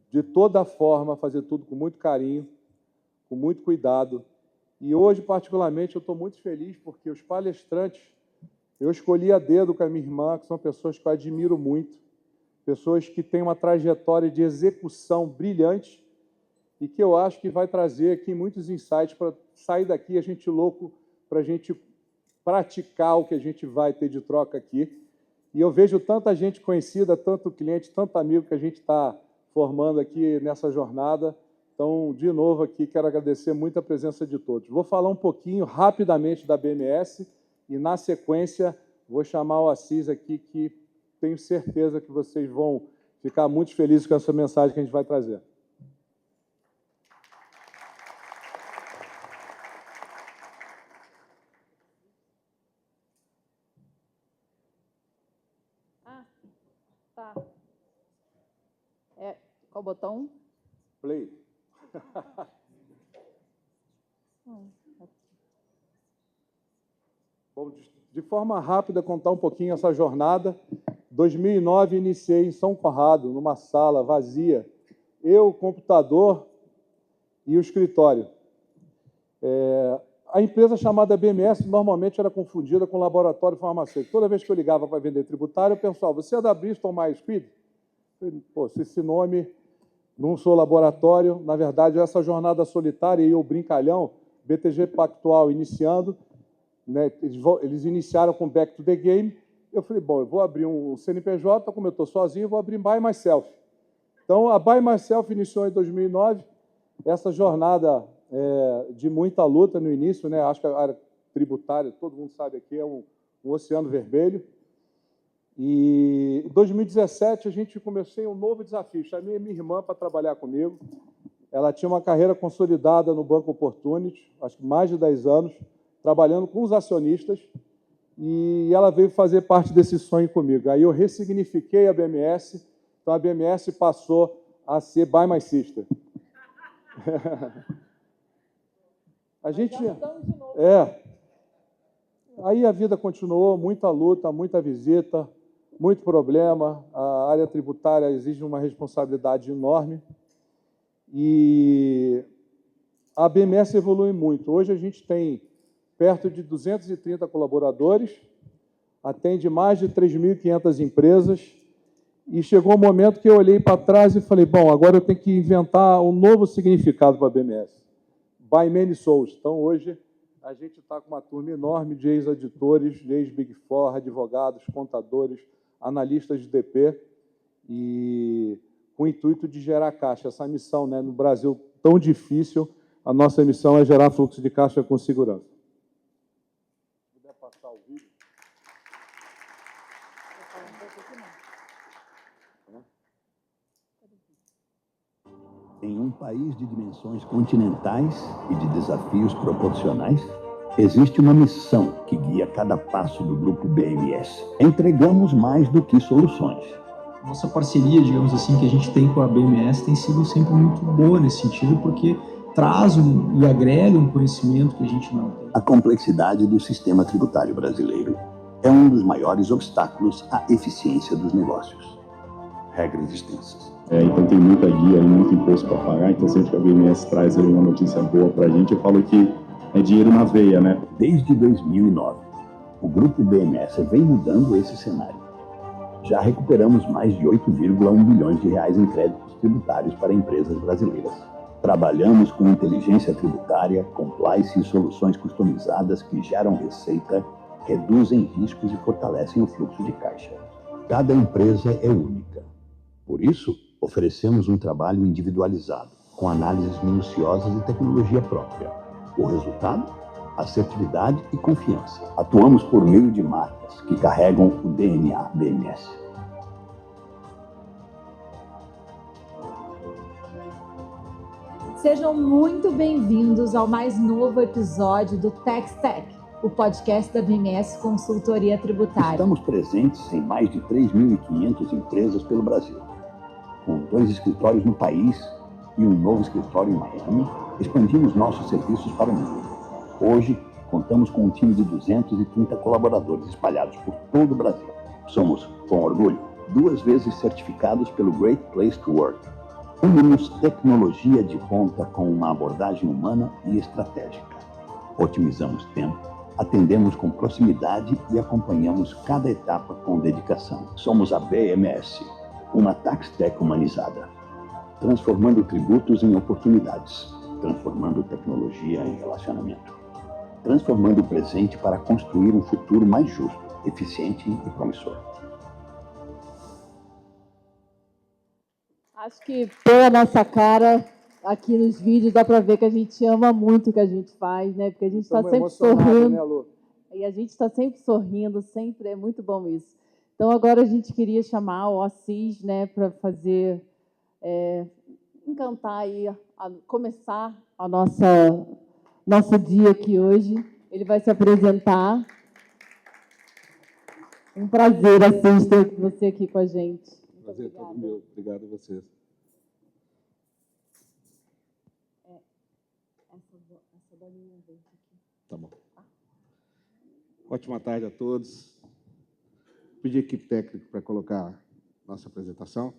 de toda forma, fazer tudo com muito carinho, com muito cuidado. E hoje, particularmente, eu estou muito feliz porque os palestrantes, eu escolhi a dedo com a minha irmã, que são pessoas que eu admiro muito, pessoas que têm uma trajetória de execução brilhante e que eu acho que vai trazer aqui muitos insights para sair daqui a gente louco, para a gente praticar o que a gente vai ter de troca aqui. E eu vejo tanta gente conhecida, tanto cliente, tanto amigo que a gente está formando aqui nessa jornada. Então, de novo aqui, quero agradecer muito a presença de todos. Vou falar um pouquinho rapidamente da BMS e, na sequência, vou chamar o Assis aqui, que tenho certeza que vocês vão ficar muito felizes com essa mensagem que a gente vai trazer. Tá. Qual botão? Play. Bom, de forma rápida, contar um pouquinho essa jornada. 2009, iniciei em São Conrado, numa sala vazia. Eu, o computador e o escritório. A empresa chamada BMS normalmente era confundida com laboratório farmacêutico. Toda vez que eu ligava para vender tributário, eu pensava, você é da Bristol Myers Squibb? Pô, se esse nome, não sou laboratório, na verdade, essa jornada solitária e eu brincalhão, BTG Pactual iniciando, né, eles iniciaram com Back to the Game, eu falei, bom, eu vou abrir um CNPJ, como eu estou sozinho, eu vou abrir Buy Myself. Então, a Buy Myself iniciou em 2009, essa jornada de muita luta no início, né? Acho que a área tributária, todo mundo sabe aqui, é um oceano vermelho. E em 2017, a gente começou um novo desafio. Chamei a minha irmã para trabalhar comigo. Ela tinha uma carreira consolidada no Banco Opportunity, acho que mais de 10 anos, trabalhando com os acionistas, e ela veio fazer parte desse sonho comigo. Aí eu ressignifiquei a BMS, então a BMS passou a ser Buy My Sister. A gente... Aí a vida continuou, muita luta, muita visita, muito problema. A área tributária exige uma responsabilidade enorme. E a BMS evolui muito. Hoje a gente tem perto de 230 colaboradores, atende mais de 3.500 empresas, e chegou um momento que eu olhei para trás e falei, bom, agora eu tenho que inventar um novo significado para a BMS. By Many Souls. Então, hoje, a gente está com uma turma enorme de ex-auditores, de ex-Big Four, advogados, contadores, analistas de DP, e com o intuito de gerar caixa. Essa missão, né, no Brasil tão difícil, a nossa missão é gerar fluxo de caixa com segurança. Se puder passar o vídeo. Em um país de dimensões continentais e de desafios proporcionais, existe uma missão que guia cada passo do Grupo BMS. Entregamos mais do que soluções. Nossa parceria, digamos assim, que a gente tem com a BMS tem sido sempre muito boa nesse sentido, porque traz e agrega um conhecimento que a gente não tem. A complexidade do sistema tributário brasileiro é um dos maiores obstáculos à eficiência dos negócios. Regras extensas. Então tem muita guia e muito imposto para pagar, então sempre que a BMS traz ali uma notícia boa para a gente, eu falo que é dinheiro na veia, né? Desde 2009, o Grupo BMS vem mudando esse cenário. Já recuperamos mais de 8,1 bilhões de reais em créditos tributários para empresas brasileiras. Trabalhamos com inteligência tributária, compliance e soluções customizadas que geram receita, reduzem riscos e fortalecem o fluxo de caixa. Cada empresa é única. Por isso, oferecemos um trabalho individualizado, com análises minuciosas e tecnologia própria. O resultado? Assertividade e confiança. Atuamos por meio de marcas que carregam o DNA BMS. Sejam muito bem-vindos ao mais novo episódio do TechStack, o podcast da BMS Consultoria Tributária. Estamos presentes em mais de 3.500 empresas pelo Brasil. Com 2 escritórios no país e um novo escritório em Miami, expandimos nossos serviços para o mundo. Hoje, contamos com um time de 230 colaboradores espalhados por todo o Brasil. Somos, com orgulho, 2 vezes certificados pelo Great Place to Work. Unimos tecnologia de ponta com uma abordagem humana e estratégica. Otimizamos tempo, atendemos com proximidade e acompanhamos cada etapa com dedicação. Somos a BMS, uma tax tech humanizada, transformando tributos em oportunidades, transformando tecnologia em relacionamento, transformando o presente para construir um futuro mais justo, eficiente e promissor. Acho que pela nossa cara, aqui nos vídeos, dá para ver que a gente ama muito o que a gente faz, né? Porque a gente está Estamos sempre emocionados, sorrindo. né, Lu? E a gente está sempre sorrindo, sempre é muito bom isso. Então, agora a gente queria chamar o Assis, né, para fazer, encantar aí, começar a nosso dia aqui hoje. Ele vai se apresentar. Um prazer, Assis, ter você aqui com a gente. Muito Prazer obrigada. todo meu. Obrigado a vocês. Essa bolinha verde aqui. Tá bom. Ótima tarde a todos. Pedi a equipe técnica para colocar nossa apresentação.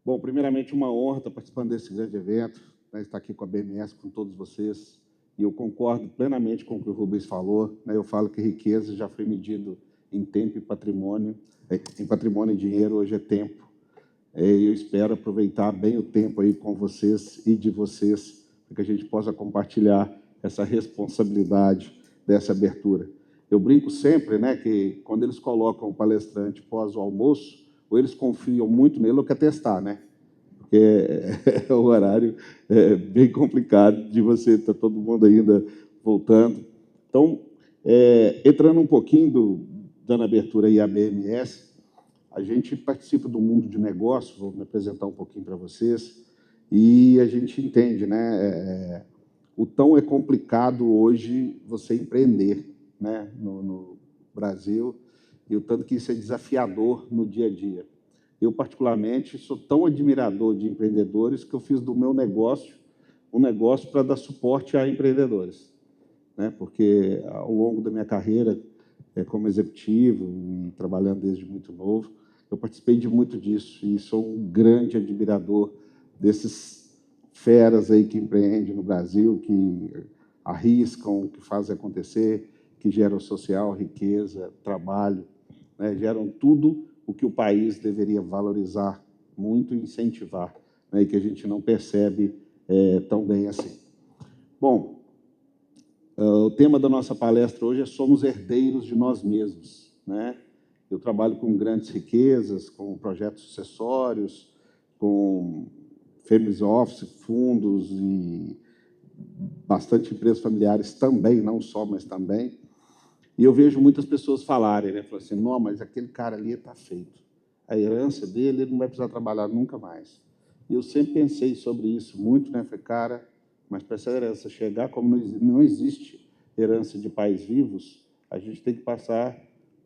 Bom, primeiramente, uma honra estar participando desse grande evento, né, estar aqui com a BMS, com todos vocês. E eu concordo plenamente com o que o Rubens falou, né? Eu falo que riqueza já foi medido em tempo e patrimônio. Em patrimônio e dinheiro, hoje é tempo. E eu espero aproveitar bem o tempo aí com vocês e de vocês, para que a gente possa compartilhar essa responsabilidade dessa abertura. Eu brinco sempre, né, que quando eles colocam o palestrante pós o almoço, ou eles confiam muito nele ou quer testar, né? Porque é um horário bem complicado de você estar todo mundo ainda voltando. Então, entrando um pouquinho, dando abertura aí à BMS, a gente participa do mundo de negócios, vou me apresentar um pouquinho para vocês, e a gente entende, né, o tão é complicado hoje você empreender, né, no Brasil, e o tanto que isso é desafiador no dia a dia. Eu, particularmente, sou tão admirador de empreendedores que eu fiz do meu negócio um negócio para dar suporte a empreendedores, né, porque ao longo da minha carreira como executivo e trabalhando desde muito novo, eu participei de muito disso e sou um grande admirador desses feras aí que empreendem no Brasil, que arriscam, que fazem acontecer, que geram social, riqueza, trabalho, né? Geram tudo o que o país deveria valorizar muito e incentivar, né? E que a gente não percebe tão bem assim. Bom, o tema da nossa palestra hoje é Somos Herdeiros de Nós Mesmos, né? Eu trabalho com grandes riquezas, com projetos sucessórios, com family office, fundos e bastante empresas familiares também, não só, mas também. E eu vejo muitas pessoas falarem, né? Falam assim, não, mas aquele cara ali está feito. A herança dele, ele não vai precisar trabalhar nunca mais. E eu sempre pensei sobre isso muito, né? Falei, cara, mas para essa herança chegar, como não existe herança de pais vivos, a gente tem que passar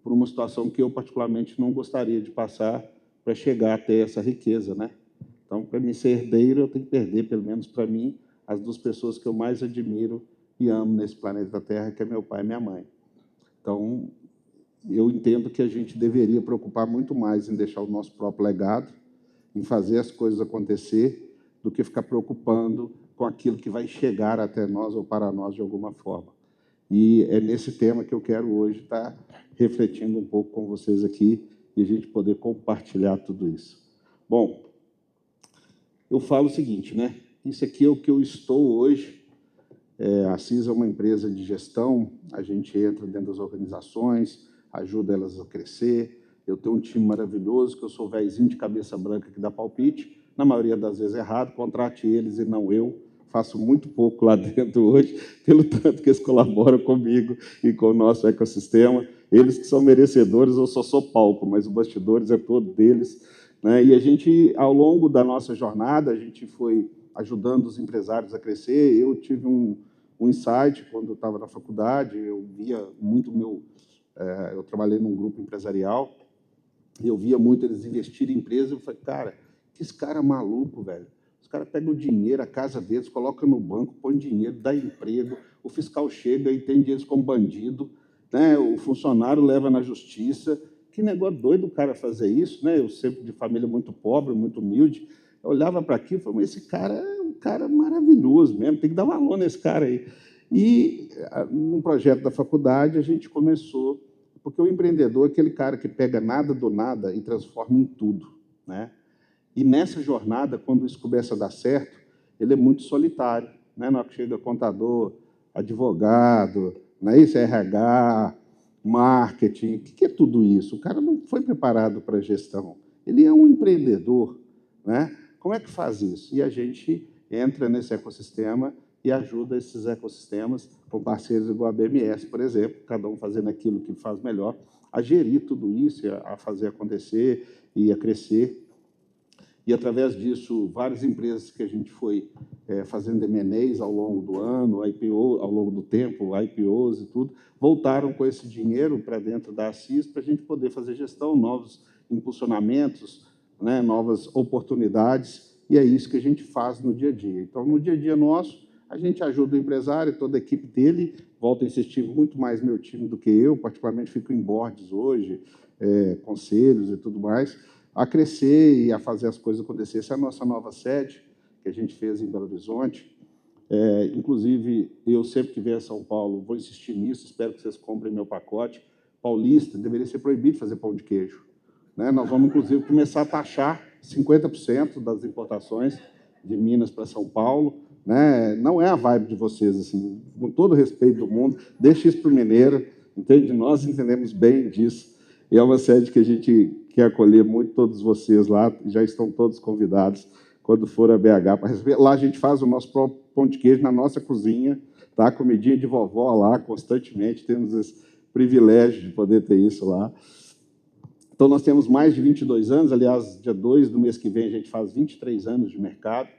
por uma situação que eu, particularmente, não gostaria de passar para chegar a ter essa riqueza, né? Então, para mim ser herdeiro, eu tenho que perder, pelo menos para mim, as 2 pessoas que eu mais admiro e amo nesse planeta Terra, que é meu pai e minha mãe. Então, eu entendo que a gente deveria preocupar muito mais em deixar o nosso próprio legado, em fazer as coisas acontecer, do que ficar preocupando com aquilo que vai chegar até nós ou para nós de alguma forma. E é nesse tema que eu quero hoje estar refletindo um pouco com vocês aqui e a gente poder compartilhar tudo isso. Bom, eu falo o seguinte, né? Isso aqui é o que eu estou hoje. A CIS é uma empresa de gestão, a gente entra dentro das organizações, ajuda elas a crescer. Eu tenho um time maravilhoso, que eu sou véizinho de cabeça branca que dá palpite, na maioria das vezes errado, contrate eles e não eu. Faço muito pouco lá dentro hoje, pelo tanto que eles colaboram comigo e com o nosso ecossistema. Eles que são merecedores, eu só sou palco, mas os bastidores é todo deles, né? E a gente, ao longo da nossa jornada, a gente foi ajudando os empresários a crescer. Eu tive um insight quando eu estava na faculdade, eu via muito eu trabalhei num grupo empresarial, e eu via muito eles investirem em empresas, eu falei, cara, que esse cara maluco, velho. Os caras pegam o dinheiro, a casa deles, colocam no banco, põem dinheiro, dá emprego, o fiscal chega e entende eles como bandido, né? O funcionário leva na justiça, que negócio doido o cara fazer isso, né? Eu sempre de família muito pobre, muito humilde. Eu olhava para aquilo e falava, mas esse cara é um cara maravilhoso mesmo, tem que dar valor nesse cara aí. E, num projeto da faculdade, a gente começou, porque o empreendedor é aquele cara que pega nada do nada e transforma em tudo, né? E nessa jornada, quando isso começa a dar certo, ele é muito solitário, né? Na hora que chega contador, advogado, não é isso? RH, marketing, o que é tudo isso? O cara não foi preparado para a gestão. Ele é um empreendedor, né? Como é que faz isso? E a gente entra nesse ecossistema e ajuda esses ecossistemas com parceiros igual a BMS, por exemplo, cada um fazendo aquilo que faz melhor, a gerir tudo isso, a fazer acontecer e a crescer. E, através disso, várias empresas que a gente foi fazendo M&As ao longo do ano, IPO, ao longo do tempo, IPOs e tudo, voltaram com esse dinheiro para dentro da Assis para a gente poder fazer gestão, novos impulsionamentos, né, novas oportunidades, e é isso que a gente faz no dia a dia. Então, no dia a dia nosso, a gente ajuda o empresário, toda a equipe dele, volto a insistir, muito mais meu time do que eu, particularmente fico em boards hoje, conselhos e tudo mais, a crescer e a fazer as coisas acontecer. Essa é a nossa nova sede, que a gente fez em Belo Horizonte. Inclusive, eu sempre que venho a São Paulo, vou insistir nisso, espero que vocês comprem meu pacote. Paulista, deveria ser proibido fazer pão de queijo, né? Nós vamos, inclusive, começar a taxar 50% das importações de Minas para São Paulo, né? Não é a vibe de vocês, assim, com todo o respeito do mundo, deixa isso para o mineiro, entende? Nós entendemos bem disso, e é uma sede que a gente quer acolher muito todos vocês lá, já estão todos convidados quando for a BH para receber. Lá a gente faz o nosso próprio pão de queijo na nossa cozinha, tá? Comidinha de vovó lá, constantemente, temos esse privilégio de poder ter isso lá. Então, nós temos mais de 22 anos, aliás, dia 2 do mês que vem a gente faz 23 anos de mercado.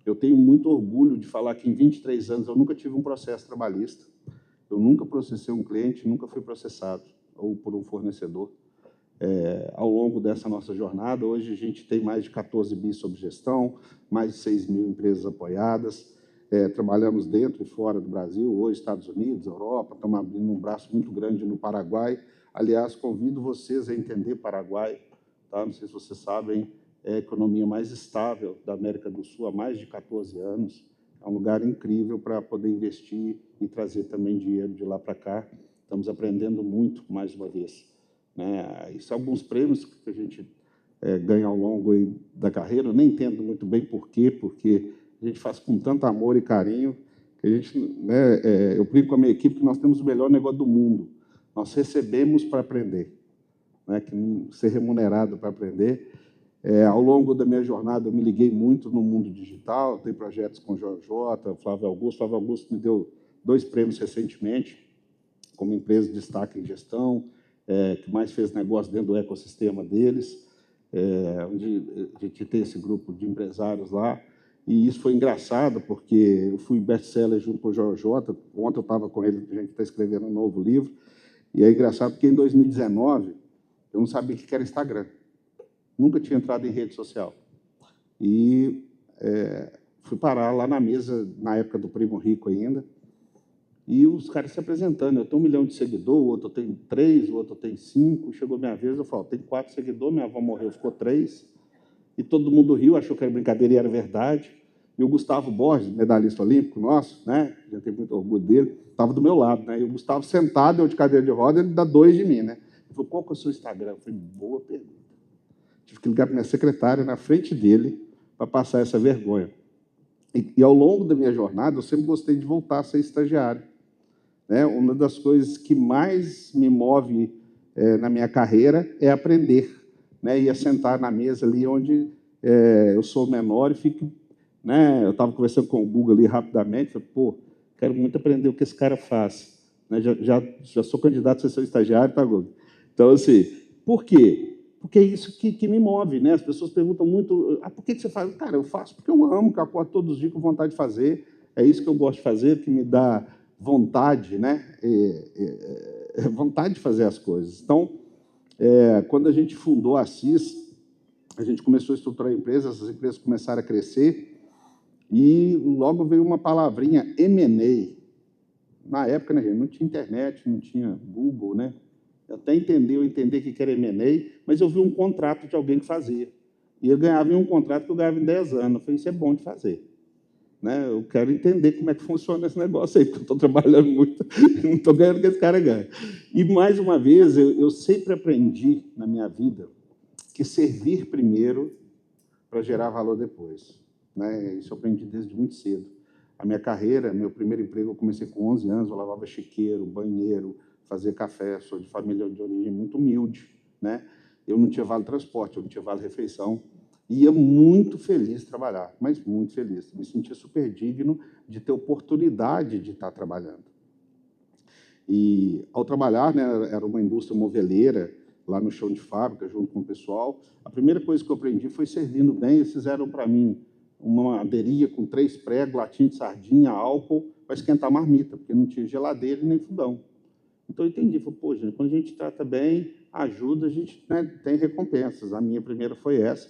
Eu tenho muito orgulho de falar que em 23 anos eu nunca tive um processo trabalhista, eu nunca processei um cliente, nunca fui processado, ou por um fornecedor. Ao longo dessa nossa jornada, hoje a gente tem mais de 14 bi sob gestão, mais de 6 mil empresas apoiadas, trabalhamos dentro e fora do Brasil, hoje Estados Unidos, Europa, estamos abrindo um braço muito grande no Paraguai. Aliás, convido vocês a entender Paraguai, tá? Não sei se vocês sabem, é a economia mais estável da América do Sul há mais de 14 anos, é um lugar incrível para poder investir e trazer também dinheiro de lá para cá. Estamos aprendendo muito, mais uma vez, né? E são alguns prêmios que a gente ganha ao longo aí da carreira. Eu nem entendo muito bem por quê, porque a gente faz com tanto amor e carinho, que a gente, né, eu brinco com a minha equipe que nós temos o melhor negócio do mundo. Nós recebemos para aprender, né, que não ser remunerado para aprender. Ao longo da minha jornada, eu me liguei muito no mundo digital, tenho projetos com o JJ, Flávio Augusto. Flávio Augusto me deu 2 prêmios recentemente, como empresa de destaque em gestão, que mais fez negócio dentro do ecossistema deles, onde a gente tem esse grupo de empresários lá. E isso foi engraçado, porque eu fui best-seller junto com o JJ. Ontem eu estava com ele, a gente está escrevendo um novo livro. E é engraçado porque, em 2019, eu não sabia o que era Instagram. Nunca tinha entrado em rede social. E fui parar lá na mesa, na época do Primo Rico ainda, e os caras se apresentando. Eu tenho 1 milhão de seguidores, o outro tem 3, o outro tem 5. Chegou minha vez, eu falo, tem 4 seguidores, minha avó morreu, ficou 3. E todo mundo riu, achou que era brincadeira e era verdade. E o Gustavo Borges, medalhista olímpico nosso, né? Já tenho muito orgulho dele, estava do meu lado, né? E o Gustavo sentado, eu de cadeira de roda, ele dá 2 de mim, né? Ele falou, qual que é o seu Instagram? Eu falei, boa pergunta. Tive que ligar para minha secretária na frente dele para passar essa vergonha. E ao longo da minha jornada, eu sempre gostei de voltar a ser estagiário, né? Uma das coisas que mais me move na minha carreira é aprender, né? E sentar na mesa ali onde eu sou menor e fico, né? Eu estava conversando com o Google ali rapidamente, falei, pô, quero muito aprender o que esse cara faz, né? Já sou candidato a ser estagiário, tá, Google? Então, assim, por quê? Porque é isso que me move, né? As pessoas perguntam muito, por que você faz? Cara, eu faço porque eu amo, que eu acordo todos os dias com vontade de fazer, é isso que eu gosto de fazer, que me dá vontade, né? Vontade de fazer as coisas. Então, quando a gente fundou a Assis, a gente começou a estruturar empresas, as empresas começaram a crescer, e logo veio uma palavrinha, M&A. Na época, né, não tinha internet, não tinha Google, né? até eu entender que era M&A, mas eu vi um contrato de alguém que fazia. E eu ganhava em um contrato que eu ganhava em 10 anos. Eu falei, isso é bom de fazer. Né? Eu quero entender como é que funciona esse negócio aí, porque eu estou trabalhando muito e não estou ganhando o que esse cara ganha. E, mais uma vez, eu sempre aprendi na minha vida que servir primeiro para gerar valor depois. Né? Isso eu aprendi desde muito cedo. A minha carreira, meu primeiro emprego, eu comecei com 11 anos, eu lavava chiqueiro, banheiro, fazia café, sou de família de origem muito humilde. Né? Eu não tinha vale-transporte, eu não tinha vale-refeição. Ia muito feliz trabalhar, mas muito feliz. Me sentia super digno de ter oportunidade de estar trabalhando. E, ao trabalhar, né, era uma indústria moveleira, lá no chão de fábrica, junto com o pessoal, a primeira coisa que eu aprendi foi servindo bem. Eles fizeram para mim uma aderia com 3 pregos, latinha de sardinha, álcool, para esquentar marmita, porque não tinha geladeira e nem fogão. Então, eu entendi, falei, pô, gente, quando a gente trata bem, ajuda, a gente, né, tem recompensas. A minha primeira foi essa.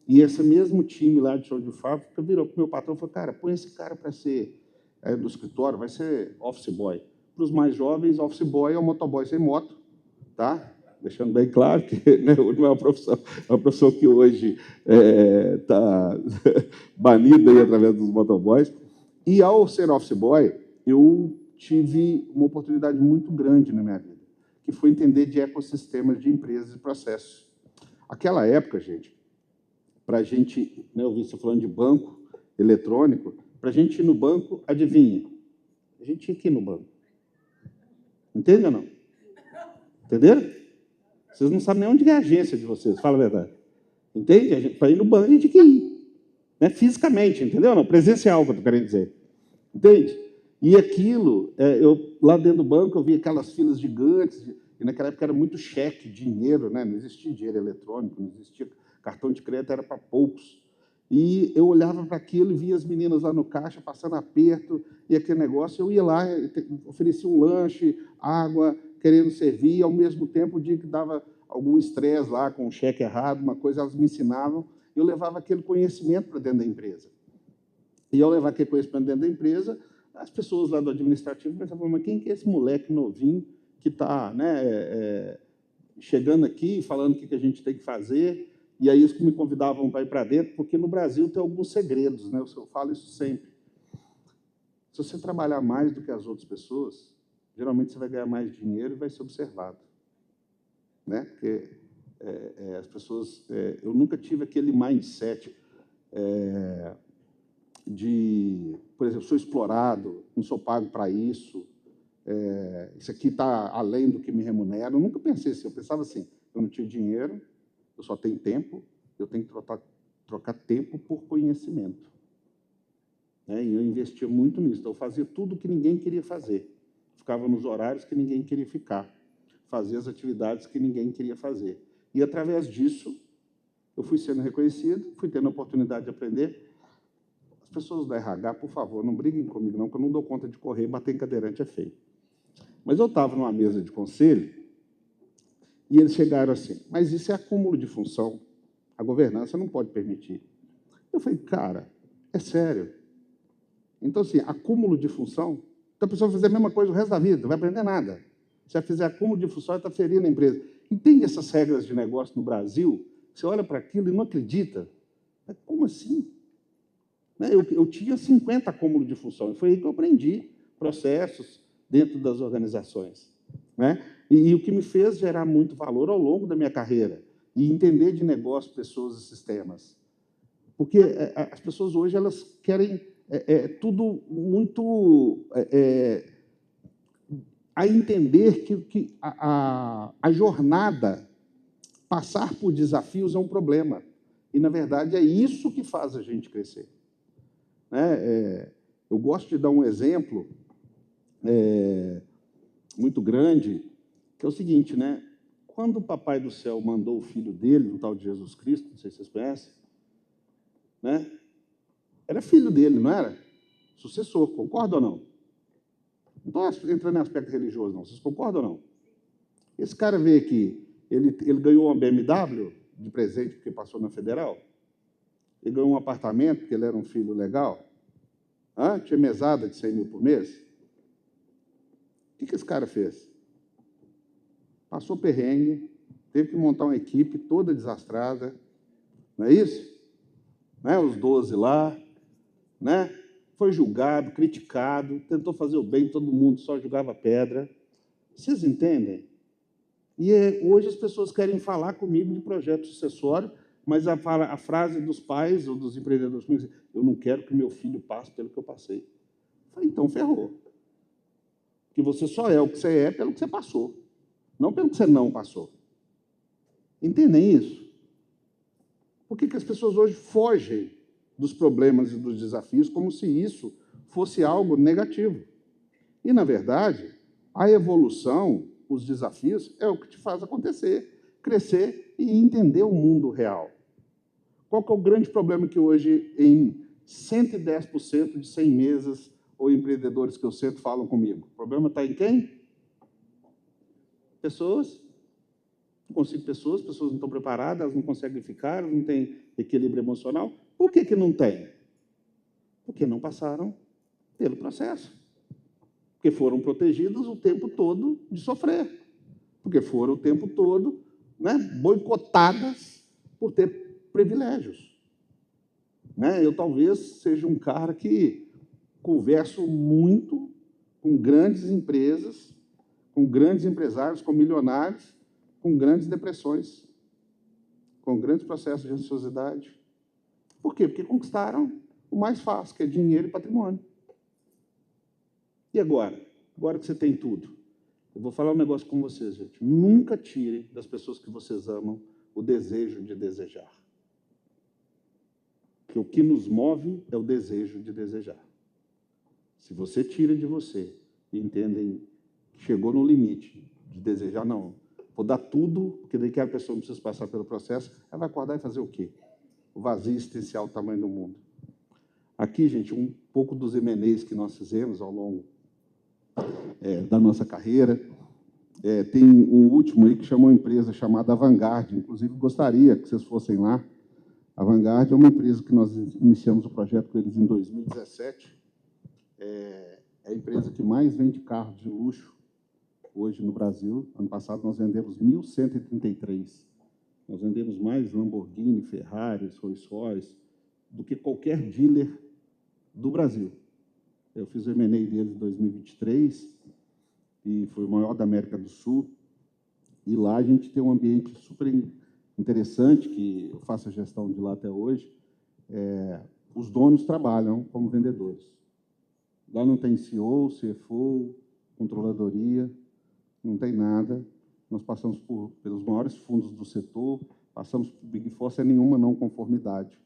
E esse mesmo time lá de chão de fábrica virou para o meu patrão e falou, cara, põe esse cara para ser do escritório, vai ser office boy. Para os mais jovens, office boy é o motoboy sem moto, tá? Deixando bem claro que, né, não é uma profissão que hoje está banida aí através dos motoboys. E, ao ser office boy, eu tive uma oportunidade muito grande na minha vida, que foi entender de ecossistemas de empresas e processos. Aquela época, gente, para a gente, né, eu vi você falando de banco eletrônico, para a gente ir no banco, adivinha? A gente tinha que ir no banco. Entende ou não? Entenderam? Vocês não sabem nem onde é a agência de vocês, fala a verdade. Entende? Para ir no banco, a gente tinha que ir. Né? Fisicamente, entendeu? Não, presencial, que eu estou querendo dizer. Entende? E aquilo, eu lá dentro do banco, eu vi aquelas filas gigantes, e naquela época era muito cheque, dinheiro, né? Não existia dinheiro eletrônico, não existia cartão de crédito, era para poucos. E eu olhava para aquilo e via as meninas lá no caixa, passando aperto, e aquele negócio, eu ia lá, oferecia um lanche, água, querendo servir, e, ao mesmo tempo, o dia que dava algum estresse lá, com um cheque errado, uma coisa, elas me ensinavam, eu levava aquele conhecimento para dentro da empresa. E, ao levar aquele conhecimento dentro da empresa, as pessoas lá do administrativo pensavam, mas quem que é esse moleque novinho que está, né, chegando aqui, falando o que a gente tem que fazer? E aí eles me convidavam para ir para dentro, porque no Brasil tem alguns segredos, né? Eu falo isso sempre. Se você trabalhar mais do que as outras pessoas, geralmente você vai ganhar mais dinheiro e vai ser observado. Né? Porque as pessoas... eu nunca tive aquele mindset de, por exemplo, sou explorado, não sou pago para isso, isso aqui está além do que me remunera. Eu nunca pensei assim, eu pensava assim, eu não tinha dinheiro, eu só tenho tempo, eu tenho que trocar tempo por conhecimento. Né? E eu investia muito nisso. Então, eu fazia tudo que ninguém queria fazer. Ficava nos horários que ninguém queria ficar. Fazia as atividades que ninguém queria fazer. E, através disso, eu fui sendo reconhecido, fui tendo a oportunidade de aprender. As pessoas da RH, por favor, não briguem comigo, não, que eu não dou conta de correr, bater em cadeirante é feio. Mas eu estava numa mesa de conselho, e eles chegaram assim, mas isso é acúmulo de função, a governança não pode permitir. Eu falei, cara, é sério. Então, assim, acúmulo de função, então a pessoa vai fazer a mesma coisa o resto da vida, não vai aprender nada. Se ela fizer acúmulo de função, ela está ferindo a empresa. Entende essas regras de negócio no Brasil? Você olha para aquilo e não acredita. Mas como assim? Né? Eu tinha 50 acúmulos de função, e foi aí que eu aprendi processos dentro das organizações. Né? E o que me fez gerar muito valor ao longo da minha carreira e entender de negócio, pessoas e sistemas. Porque as pessoas hoje elas querem tudo muito a entender que a jornada, passar por desafios é um problema. E, na verdade, é isso que faz a gente crescer. Né? Eu gosto de dar um exemplo muito grande, que é o seguinte, né? Quando o Papai do Céu mandou o Filho dele, o tal de Jesus Cristo, não sei se vocês conhecem, né? Era filho dele, não era? Sucessor, concorda ou não? Não estou entrando em aspecto religioso, não. Vocês concordam ou não? Esse cara veio aqui, ele ganhou uma BMW de presente porque passou na Federal? Ele ganhou um apartamento porque ele era um filho legal? Tinha mesada de 100 mil por mês? O que esse cara fez? passou perrengue, teve que montar uma equipe toda desastrada, não é isso? Né? Os 12 lá, né? Foi julgado, criticado, tentou fazer o bem, todo mundo só jogava pedra. Vocês entendem? E hoje as pessoas querem falar comigo de projeto sucessório, mas a frase dos pais ou dos empreendedores comigo é: eu não quero que meu filho passe pelo que eu passei. Eu falei, então ferrou. Porque você só é o que você é pelo que você passou, não pelo que você não passou. Entendem isso? Por que as pessoas hoje fogem dos problemas e dos desafios como se isso fosse algo negativo? E, na verdade, a evolução, os desafios, é o que te faz acontecer, crescer e entender o mundo real. Qual que é o grande problema que hoje, em 110% de 100 mesas ou empreendedores que eu sento falam comigo? O problema está em quem? Pessoas. Não consigo pessoas não estão preparadas, elas não conseguem ficar, elas não têm equilíbrio emocional. Por que não tem? Porque não passaram pelo processo. Porque foram protegidas o tempo todo de sofrer. Porque foram o tempo todo, né, boicotadas por ter privilégios. Né? Eu talvez seja um cara que converso muito com grandes empresas, com grandes empresários, com milionários, com grandes depressões, com grandes processos de ansiosidade. Por quê? Porque conquistaram o mais fácil, que é dinheiro e patrimônio. E agora? Agora que você tem tudo. Eu vou falar um negócio com vocês, gente. Nunca tirem das pessoas que vocês amam o desejo de desejar. Porque o que nos move é o desejo de desejar. Se você tira de você e entendem que chegou no limite de desejar, não, vou dar tudo, porque daí que a pessoa não precisa passar pelo processo, ela vai acordar e fazer o quê? O vazio existencial do tamanho do mundo. Aqui, gente, um pouco dos M&As que nós fizemos ao longo da nossa carreira. Tem um último aí que chamou uma empresa chamada Vanguard, inclusive gostaria que vocês fossem lá. A Vanguard é uma empresa que nós iniciamos o projeto com eles em 2017. É a empresa que mais vende carros de luxo hoje no Brasil. Ano passado nós vendemos 1.133. Nós vendemos mais Lamborghini, Ferrari, Rolls-Royce do que qualquer dealer do Brasil. Eu fiz o M&A deles em 2023 e foi o maior da América do Sul. E lá a gente tem um ambiente super interessante, que eu faço a gestão de lá até hoje. Os donos trabalham como vendedores. Lá não tem CEO, CFO, controladoria, não tem nada. Nós passamos pelos maiores fundos do setor, passamos por Big Four sem nenhuma não conformidade.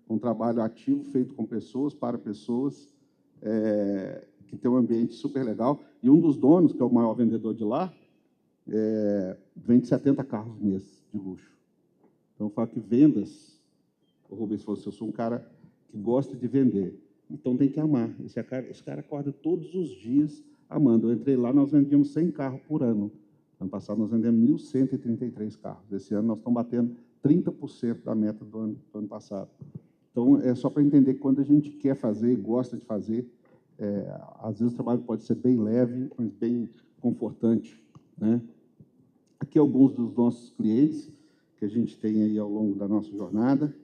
Um trabalho ativo feito com pessoas, para pessoas, que tem um ambiente super legal. E um dos donos, que é o maior vendedor de lá, vende 70 carros mês de luxo. Então, eu falo que vendas, o Rubens falou assim, eu sou um cara que gosta de vender, então tem que amar. Esse cara acorda todos os dias amando. Eu entrei lá, nós vendíamos 100 carros por ano. Ano passado, nós vendemos 1.133 carros. Esse ano, nós estamos batendo 30% da meta do ano passado. Então, é só para entender que quando a gente quer fazer e gosta de fazer, às vezes o trabalho pode ser bem leve, mas bem confortante, né? Aqui alguns dos nossos clientes que a gente tem aí ao longo da nossa jornada.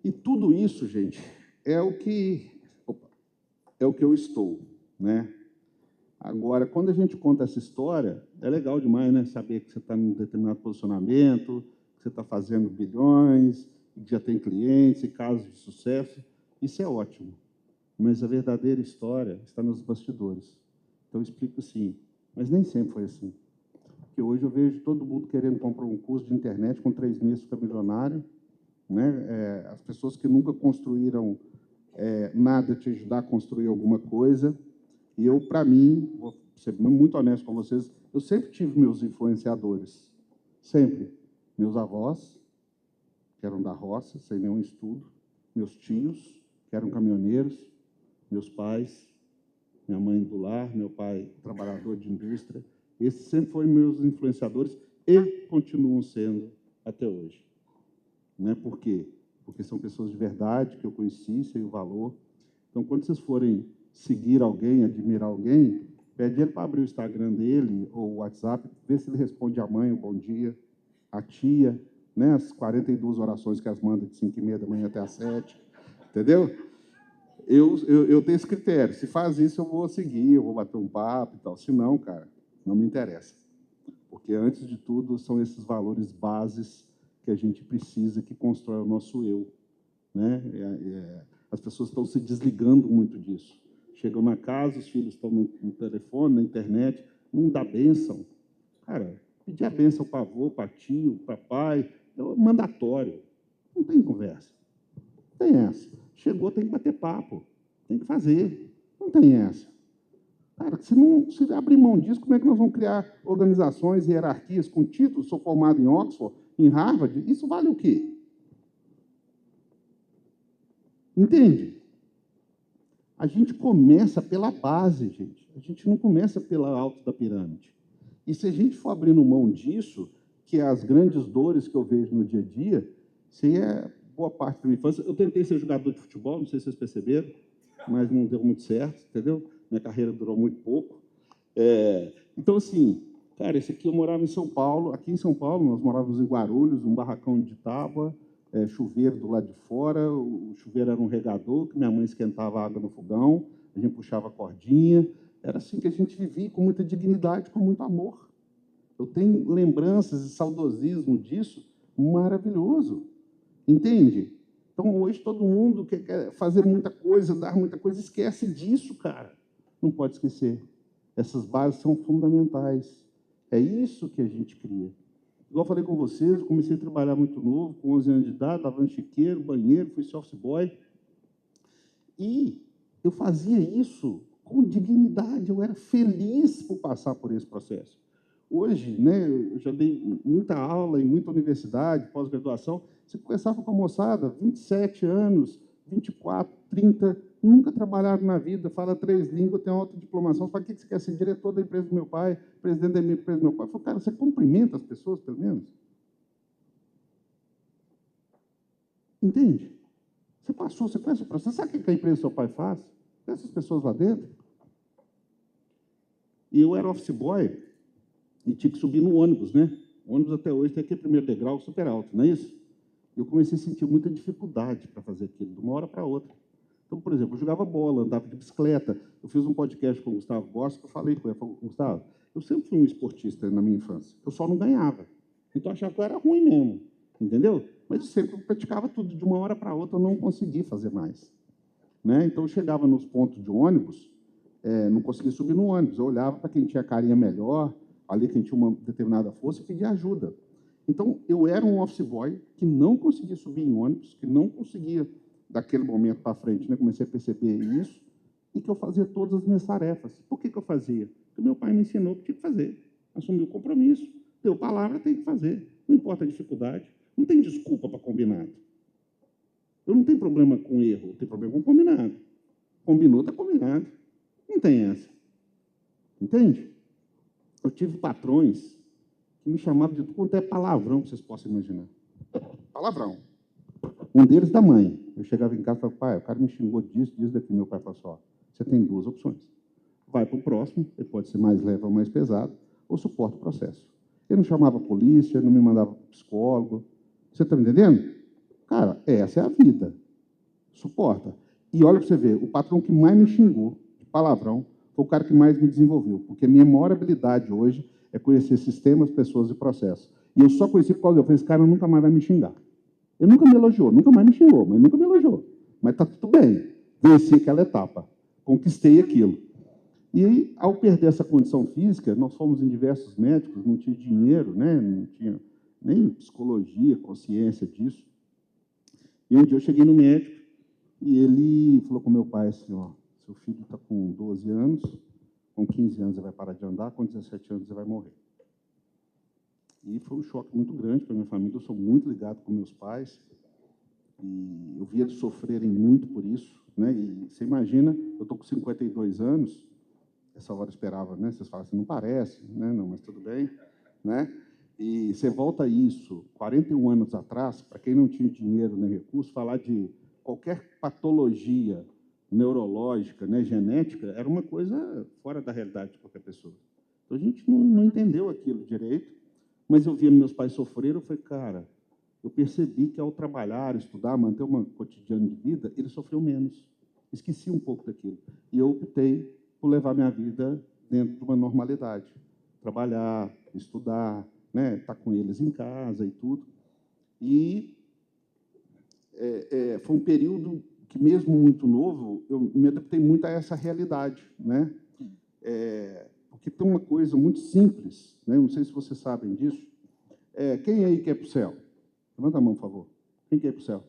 E tudo isso, gente, é o que eu estou, né? Agora, quando a gente conta essa história, é legal demais, né? Saber que você está em um determinado posicionamento, que você está fazendo bilhões, que já tem clientes e casos de sucesso. Isso é ótimo. Mas a verdadeira história está nos bastidores. Então, eu explico assim, mas nem sempre foi assim. Porque hoje eu vejo todo mundo querendo comprar um curso de internet, com 3 meses fica milionário, né? As pessoas que nunca construíram nada te ajudar a construir alguma coisa. E eu, para mim, vou ser muito honesto com vocês, eu sempre tive meus influenciadores. Sempre. Meus avós, que eram da roça, sem nenhum estudo. Meus tios, que eram caminhoneiros. Meus pais, minha mãe do lar, meu pai trabalhador de indústria. Esses sempre foram meus influenciadores e continuam sendo até hoje. Né? Por quê? Porque são pessoas de verdade, que eu conheci, sei o valor. Então, quando vocês forem seguir alguém, admirar alguém, Pede ele para abrir o Instagram dele ou o WhatsApp, ver se ele responde a mãe, o bom dia, a tia, né? As 42 orações que as manda de 5h30 da manhã até às 7, entendeu? Eu tenho esse critério. Se faz isso, eu vou seguir, eu vou bater um papo e tal. Se não, cara, não me interessa. Porque, antes de tudo, são esses valores bases que a gente precisa, que constrói o nosso eu, né? As pessoas estão se desligando muito disso. Chegam na casa, os filhos estão no telefone, na internet, não dá bênção. Cara, pedir a bênção para avô, para tio, para pai, é mandatório. Não tem conversa. Não tem essa. Chegou, tem que bater papo. Tem que fazer. Não tem essa. Cara, se abrir mão disso, como é que nós vamos criar organizações e hierarquias com títulos? Sou formado em Oxford, em Harvard. Isso vale o quê? Entende? A gente começa pela base, gente. A gente não começa pela alta da pirâmide. E se a gente for abrindo mão disso, que é as grandes dores que eu vejo no dia a dia, isso aí é boa parte da minha infância. Eu tentei ser jogador de futebol, não sei se vocês perceberam, mas não deu muito certo, entendeu? Minha carreira durou muito pouco. Então, assim, cara, esse aqui eu morava em São Paulo. Aqui em São Paulo, nós morávamos em Guarulhos, um barracão de tábua, chuveiro do lado de fora. O chuveiro era um regador, que minha mãe esquentava a água no fogão, a gente puxava a cordinha. Era assim que a gente vivia, com muita dignidade, com muito amor. Eu tenho lembranças e saudosismo disso maravilhoso. Entende? Então, hoje, todo mundo quer fazer muita coisa, dar muita coisa, esquece disso, cara. Não pode esquecer. Essas bases são fundamentais. É isso que a gente cria. Igual eu falei com vocês, eu comecei a trabalhar muito novo, com 11 anos de idade, lavando chiqueiro, banheiro, fui office boy. E eu fazia isso com dignidade, eu era feliz por passar por esse processo. Hoje, né, eu já dei muita aula em muita universidade, pós-graduação. Você conversava com a moçada, 27 anos, 24, 30, nunca trabalharam na vida, fala 3 línguas, tem alta diplomação. Você fala, o que você quer ser? Diretor da empresa do meu pai, presidente da empresa do meu pai. Eu falo, cara, você cumprimenta as pessoas, pelo menos? Entende? Você passou, você conhece o processo. Sabe o que a empresa do seu pai faz? Conhece as pessoas lá dentro? E eu era office boy e tinha que subir no ônibus, né? O ônibus até hoje tem aquele primeiro degrau super alto, não é isso? Eu comecei a sentir muita dificuldade para fazer aquilo, de uma hora para outra. Então, por exemplo, eu jogava bola, andava de bicicleta. Eu fiz um podcast com o Gustavo Bossa, que eu falei com ele, Gustavo, eu sempre fui um esportista na minha infância, eu só não ganhava. Então, eu achava que eu era ruim mesmo, entendeu? Mas eu sempre praticava tudo, de uma hora para outra eu não consegui fazer mais. Né? Então, eu chegava nos pontos de ônibus, não conseguia subir no ônibus, eu olhava para quem tinha carinha melhor, ali quem tinha uma determinada força, e pedia ajuda. Então, eu era um office boy que não conseguia subir em ônibus, que não conseguia, daquele momento para frente, né, comecei a perceber isso, e que eu fazia todas as minhas tarefas. Por que eu fazia? Porque meu pai me ensinou que tinha que fazer. Assumi o compromisso. Deu palavra, tem que fazer. Não importa a dificuldade. Não tem desculpa para combinado. Eu não tenho problema com erro, eu tenho problema com combinado. Combinou, está combinado. Não tem essa. Entende? Eu tive patrões que me chamavam de tudo quanto é palavrão que vocês possam imaginar. Palavrão. Um deles da mãe. Eu chegava em casa e falava, pai, o cara me xingou disso, daqui. Meu pai falou assim, ó, você tem 2 opções. Vai para o próximo, ele pode ser mais leve ou mais pesado, ou suporta o processo. Ele não chamava a polícia, não me mandava para o psicólogo. Você está me entendendo? Cara, essa é a vida. Suporta. E olha para você ver, o patrão que mais me xingou de palavrão foi o cara que mais me desenvolveu, porque a minha maior habilidade hoje é conhecer sistemas, pessoas e processos. E eu só conheci por causa eu falei, esse cara nunca mais vai me xingar. Ele nunca me elogiou, nunca mais me xingou, mas nunca me elogiou. Mas está tudo bem. Venci aquela etapa. Conquistei aquilo. E, ao perder essa condição física, nós fomos em diversos médicos, não tinha dinheiro, né? Não tinha nem psicologia, consciência disso. E um dia eu cheguei no médico e ele falou com meu pai assim, ó, seu filho está com 12 anos, com 15 anos ele vai parar de andar, com 17 anos ele vai morrer. E foi um choque muito grande para a minha família. Eu sou muito ligado com meus pais e eu via eles sofrerem muito por isso, né? E você imagina, eu estou com 52 anos, essa hora eu esperava, né? Vocês falam assim, não parece, né? Não, mas tudo bem, né? E você volta a isso, 41 anos atrás, para quem não tinha dinheiro nem recurso, falar de qualquer patologia neurológica, né, genética, era uma coisa fora da realidade de qualquer pessoa. Então, a gente não entendeu aquilo direito, mas eu via meus pais sofrerem, eu falei, cara, eu percebi que ao trabalhar, estudar, manter um cotidiano de vida, ele sofreu menos. Esqueci um pouco daquilo. E eu optei por levar minha vida dentro de uma normalidade. Trabalhar, estudar, né, estar com eles em casa e tudo. E foi um período que, mesmo muito novo, eu me adaptei muito a essa realidade, né? Porque tem uma coisa muito simples, né? Não sei se vocês sabem disso. Quem aí quer ir para o céu? Levanta a mão, por favor. Quem quer ir para o céu?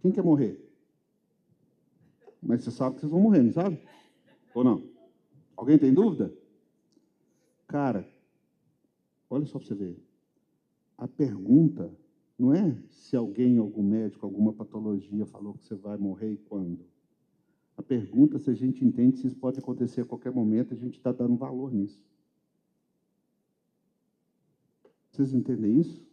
Quem quer morrer? Mas você sabe que vocês vão morrer, não sabe? Ou não? Alguém tem dúvida? Cara, olha só para você ver. A pergunta não é se alguém, algum médico, alguma patologia falou que você vai morrer e quando. A pergunta é se a gente entende se isso pode acontecer a qualquer momento, a gente está dando valor nisso. Vocês entendem isso?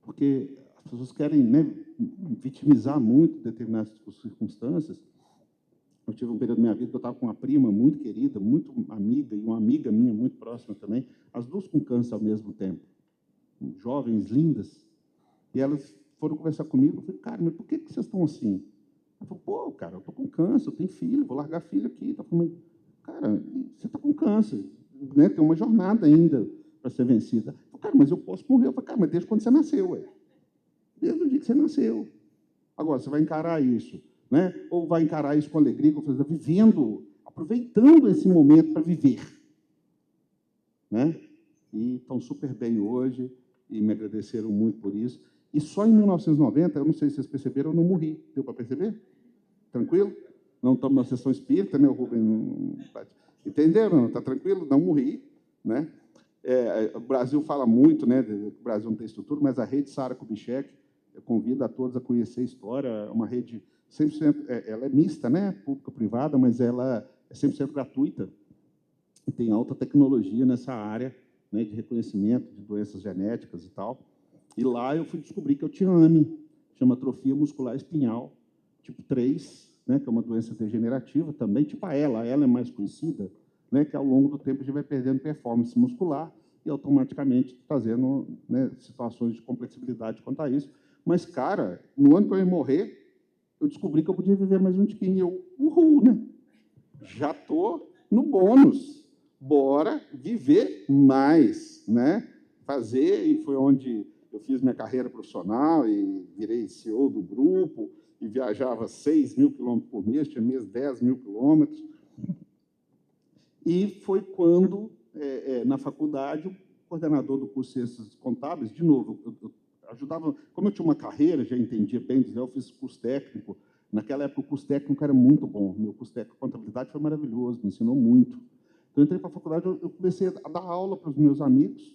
Porque as pessoas querem, né, vitimizar muito determinadas circunstâncias. Eu tive um período da minha vida que eu estava com uma prima muito querida, muito amiga, e uma amiga minha muito próxima também, as duas com câncer ao mesmo tempo. Jovens, lindas. E elas foram conversar comigo. Eu falei, cara, mas por que vocês estão assim? Ela falou, pô, cara, eu estou com câncer, eu tenho filho, vou largar filho aqui. Tá falando, cara, você está com câncer, né? Tem uma jornada ainda para ser vencida. Eu falei, cara, mas eu posso morrer. Eu falei, cara, mas desde quando você nasceu, ué? Desde o dia que você nasceu. Agora, você vai encarar isso, né? Ou vai encarar isso com alegria, com felicidade, vivendo, aproveitando esse momento para viver, né? E estão super bem hoje e me agradeceram muito por isso. E só em 1990, eu não sei se vocês perceberam, eu não morri. Deu para perceber? Tranquilo? Não estamos na sessão espírita, né? O Rubem entenderam? Está tranquilo? Não morri, né? O Brasil fala muito, né? Que o Brasil não tem estrutura, mas a rede Sara Kubitschek, eu convido a todos a conhecer a história. É uma rede 100%, ela é mista, né? Pública-privada, mas ela é 100% gratuita e tem alta tecnologia nessa área, né, de reconhecimento de doenças genéticas e tal. E lá eu fui descobrir que eu tinha AME, chama atrofia muscular espinhal, tipo 3, né, que é uma doença degenerativa também, tipo ela é mais conhecida, né, que ao longo do tempo a gente vai perdendo performance muscular e automaticamente trazendo, né, situações de complexibilidade quanto a isso. Mas, cara, no ano que eu ia morrer, eu descobri que eu podia viver mais um tiquinho. E eu, uhul, né? Já estou no bônus. Bora viver mais, né? Fazer, e foi onde eu fiz minha carreira profissional e virei CEO do grupo e viajava 6.000 quilômetros por mês, tinha mês 10.000 quilômetros. E foi quando, na faculdade, o coordenador do curso de Ciências Contábeis, de novo, eu ajudava, como eu tinha uma carreira, já entendia bem, eu fiz curso técnico. Naquela época, o curso técnico era muito bom. Meu curso técnico de contabilidade foi maravilhoso, me ensinou muito. Então, eu entrei para a faculdade, eu comecei a dar aula para os meus amigos,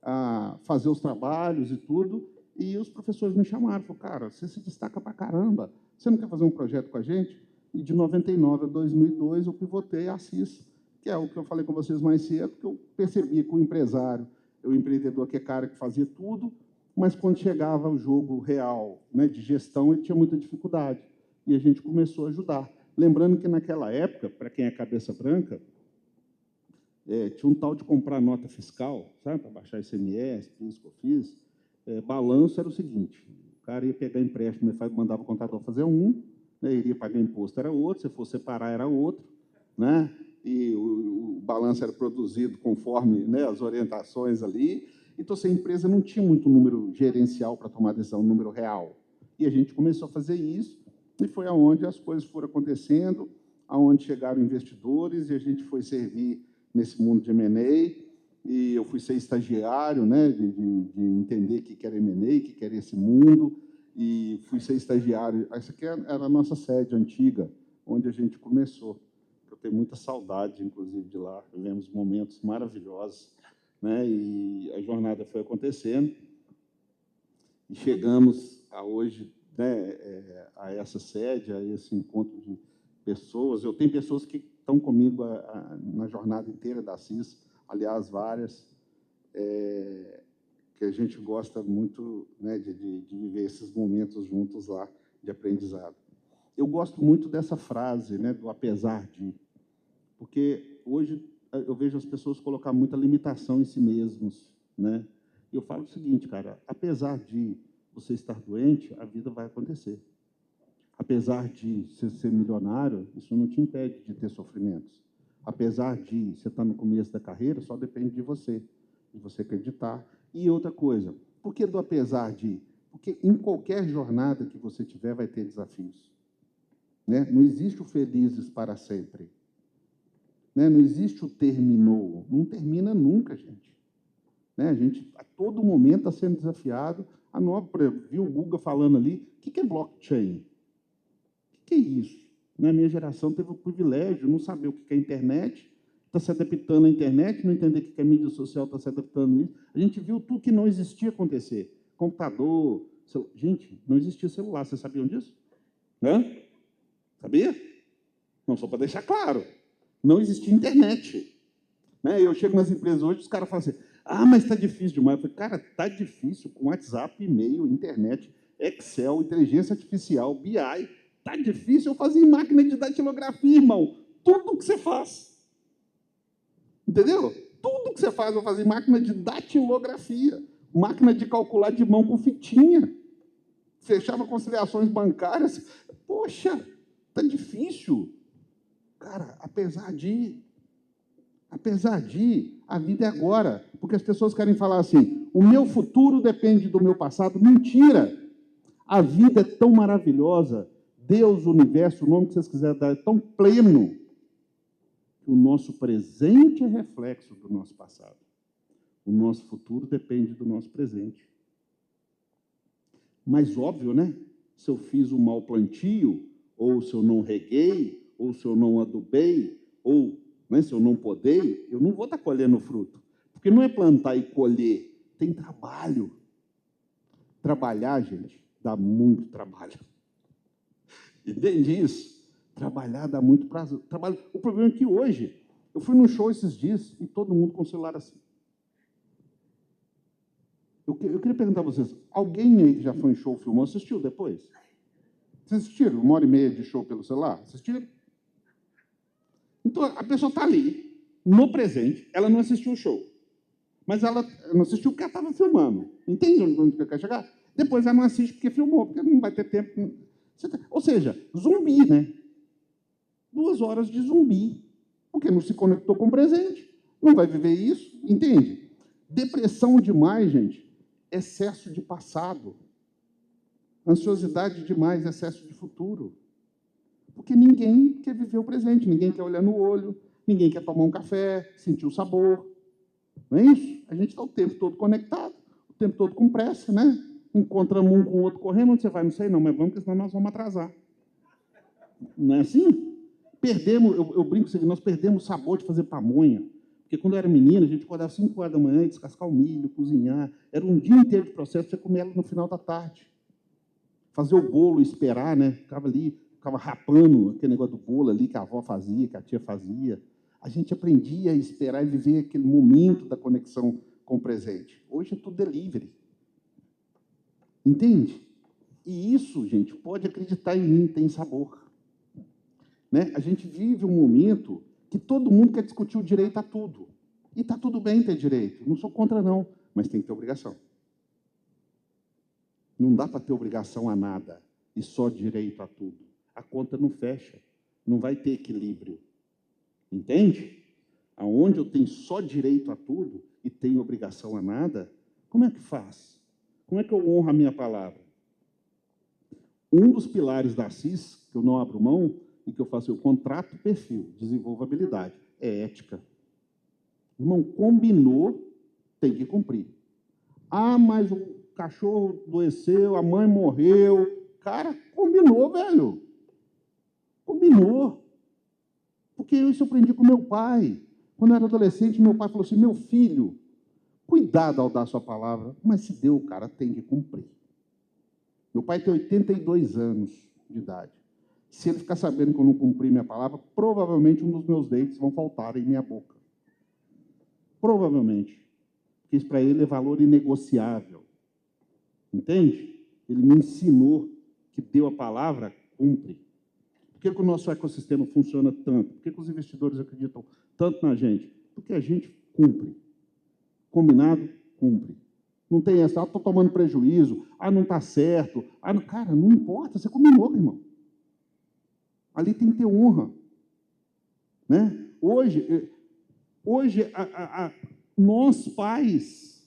a fazer os trabalhos e tudo, e os professores me chamaram, falaram, cara, você se destaca para caramba, você não quer fazer um projeto com a gente? E de 99 a 2002, eu pivotei a Assis, que é o que eu falei com vocês mais cedo, que eu percebi que o empresário, o empreendedor, que é cara que fazia tudo, mas quando chegava o jogo real, né, de gestão, ele tinha muita dificuldade. E a gente começou a ajudar. Lembrando que, naquela época, para quem é cabeça branca, tinha um tal de comprar nota fiscal, sabe, para baixar ICMS, PIS, COFINS. Balanço era o seguinte, o cara ia pegar empréstimo, mandava o contador fazer um, né, iria pagar imposto, era outro, se for separar, era outro, né, e o balanço era produzido conforme, né, as orientações ali. Então, assim, a empresa não tinha muito número gerencial para tomar decisão, número real. E a gente começou a fazer isso, e foi aonde as coisas foram acontecendo, aonde chegaram investidores, e a gente foi servir nesse mundo de M&A, e eu fui ser estagiário, né, de entender o que era M&A, o que era esse mundo, e fui ser estagiário. Essa aqui era a nossa sede antiga, onde a gente começou. Eu tenho muita saudade, inclusive, de lá. Vivemos momentos maravilhosos, né, e a jornada foi acontecendo, e chegamos a hoje, né, a essa sede, a esse encontro de pessoas. Eu tenho pessoas que estão comigo na jornada inteira da CIS, aliás, várias, que a gente gosta muito, né, de viver esses momentos juntos lá, de aprendizado. Eu gosto muito dessa frase, né, do apesar de, porque hoje eu vejo as pessoas colocar muita limitação em si mesmos, né? E eu falo o seguinte, cara, apesar de você estar doente, a vida vai acontecer. Apesar de você ser milionário, isso não te impede de ter sofrimentos. Apesar de você estar no começo da carreira, só depende de você acreditar. E outra coisa, por que do apesar de? Porque em qualquer jornada que você tiver, vai ter desafios. Né? Não existe o felizes para sempre. Né? Não existe o terminou. Não termina nunca, gente. Né? A gente, a todo momento, está sendo desafiado. A nova, viu o Guga falando ali, o que é blockchain? O que é isso? Na minha geração teve o privilégio de não saber o que é internet, está se adaptando à internet, não entender o que é mídia social, está se adaptando a isso. A gente viu tudo que não existia acontecer. Computador, celular. Gente, não existia celular. Vocês sabiam disso? Hã? Sabia? Não, só para deixar claro. Não existia internet. Né? Eu chego nas empresas hoje, os caras falam assim, mas está difícil demais. Eu falei, cara, está difícil com WhatsApp, e-mail, internet, Excel, inteligência artificial, BI. Está difícil eu fazer em máquina de datilografia, irmão. Tudo que você faz. Entendeu? Tudo que você faz, eu vou fazer em máquina de datilografia. Máquina de calcular de mão com fitinha. Fechava conciliações bancárias. Poxa, está difícil. Cara, apesar de, a vida é agora. Porque as pessoas querem falar assim, o meu futuro depende do meu passado. Mentira! A vida é tão maravilhosa, Deus, o universo, o nome que vocês quiserem dar, é tão pleno, que o nosso presente é reflexo do nosso passado. O nosso futuro depende do nosso presente. Mas óbvio, né? Se eu fiz um mau plantio, ou se eu não reguei, ou se eu não adubei, ou né, se eu não podei, eu não vou estar colhendo fruto. Porque não é plantar e colher, tem trabalho. Trabalhar, gente, dá muito trabalho. Entende isso? Trabalhar dá muito prazer. O problema é que hoje, eu fui num show esses dias e todo mundo com o celular assim. Eu queria perguntar a vocês, alguém aí que já foi em show, filmou, assistiu depois? Vocês assistiram 1h30 de show pelo celular? Assistiram? Então, a pessoa está ali, no presente, ela não assistiu o show. Mas ela não assistiu porque ela estava filmando. Entende onde eu quero chegar? Depois ela não assiste porque filmou, porque não vai ter tempo. Ou seja, zumbi, né? 2 horas de zumbi. Porque não se conectou com o presente. Não vai viver isso, entende? Depressão demais, gente. Excesso de passado. Ansiosidade demais, excesso de futuro. Porque ninguém quer viver o presente, ninguém quer olhar no olho, ninguém quer tomar um café, sentir o sabor. Não é isso? A gente está o tempo todo conectado, o tempo todo com pressa, né? Encontramos um com o outro correndo, onde você vai? Não sei não, mas vamos, porque senão nós vamos atrasar. Não é assim? Perdemos, eu brinco assim, nós perdemos o sabor de fazer pamonha. Porque quando eu era menina, a gente acordava 5 horas da manhã, descascar o milho, cozinhar. Era um dia inteiro de processo, você comia ela no final da tarde. Fazer o bolo, esperar, né? Ficava ali, ficava rapando aquele negócio do bolo ali que a avó fazia, que a tia fazia. A gente aprendia a esperar e viver aquele momento da conexão com o presente. Hoje é tudo delivery. Entende? E isso, gente, pode acreditar em mim, tem sabor. Né? A gente vive um momento que todo mundo quer discutir o direito a tudo. E está tudo bem ter direito. Não sou contra, não, mas tem que ter obrigação. Não dá para ter obrigação a nada e só direito a tudo. A conta não fecha. Não vai ter equilíbrio. Entende? Aonde eu tenho só direito a tudo e tenho obrigação a nada, como é que faz? Como é que eu honro a minha palavra? Um dos pilares da CIS, que eu não abro mão, e que eu faço o contrato perfil, desenvolvo habilidade, é ética. Irmão, combinou, tem que cumprir. Mas o cachorro adoeceu, a mãe morreu. Cara, combinou, velho. Combinou. Porque isso eu aprendi com meu pai. Quando eu era adolescente, meu pai falou assim, meu filho, cuidado ao dar sua palavra, mas se deu, o cara tem que cumprir. Meu pai tem 82 anos de idade. Se ele ficar sabendo que eu não cumpri minha palavra, provavelmente um dos meus dentes vão faltar em minha boca. Provavelmente. Porque isso para ele é valor inegociável. Entende? Ele me ensinou que deu a palavra, cumpre. que o nosso ecossistema funciona tanto? Por que os investidores acreditam tanto na gente? Porque a gente cumpre. Combinado, cumpre. Não tem essa, estou tomando prejuízo, não está certo. Cara, não importa, você combinou, irmão. Ali tem que ter honra. Né? Hoje nós pais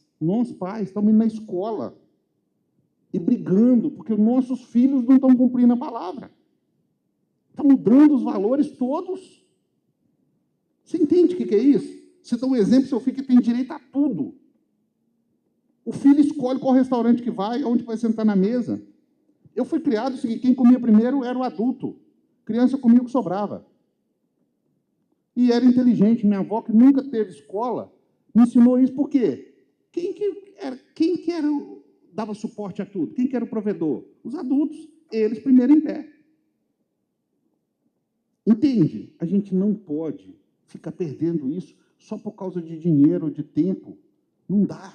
estamos indo na escola e brigando, porque os nossos filhos não estão cumprindo a palavra. Está mudando os valores todos. Você entende o que é isso? Você dá um exemplo, seu filho que tem direito a tudo. O filho escolhe qual restaurante que vai, onde vai sentar na mesa. Eu fui criado o seguinte, quem comia primeiro era o adulto. Criança comia o que sobrava. E era inteligente. Minha avó, que nunca teve escola, me ensinou isso. Por quê? Quem que dava suporte a tudo? Quem que era o provedor? Os adultos. Eles primeiro em pé. Entende? A gente não pode ficar perdendo isso só por causa de dinheiro ou de tempo. Não dá.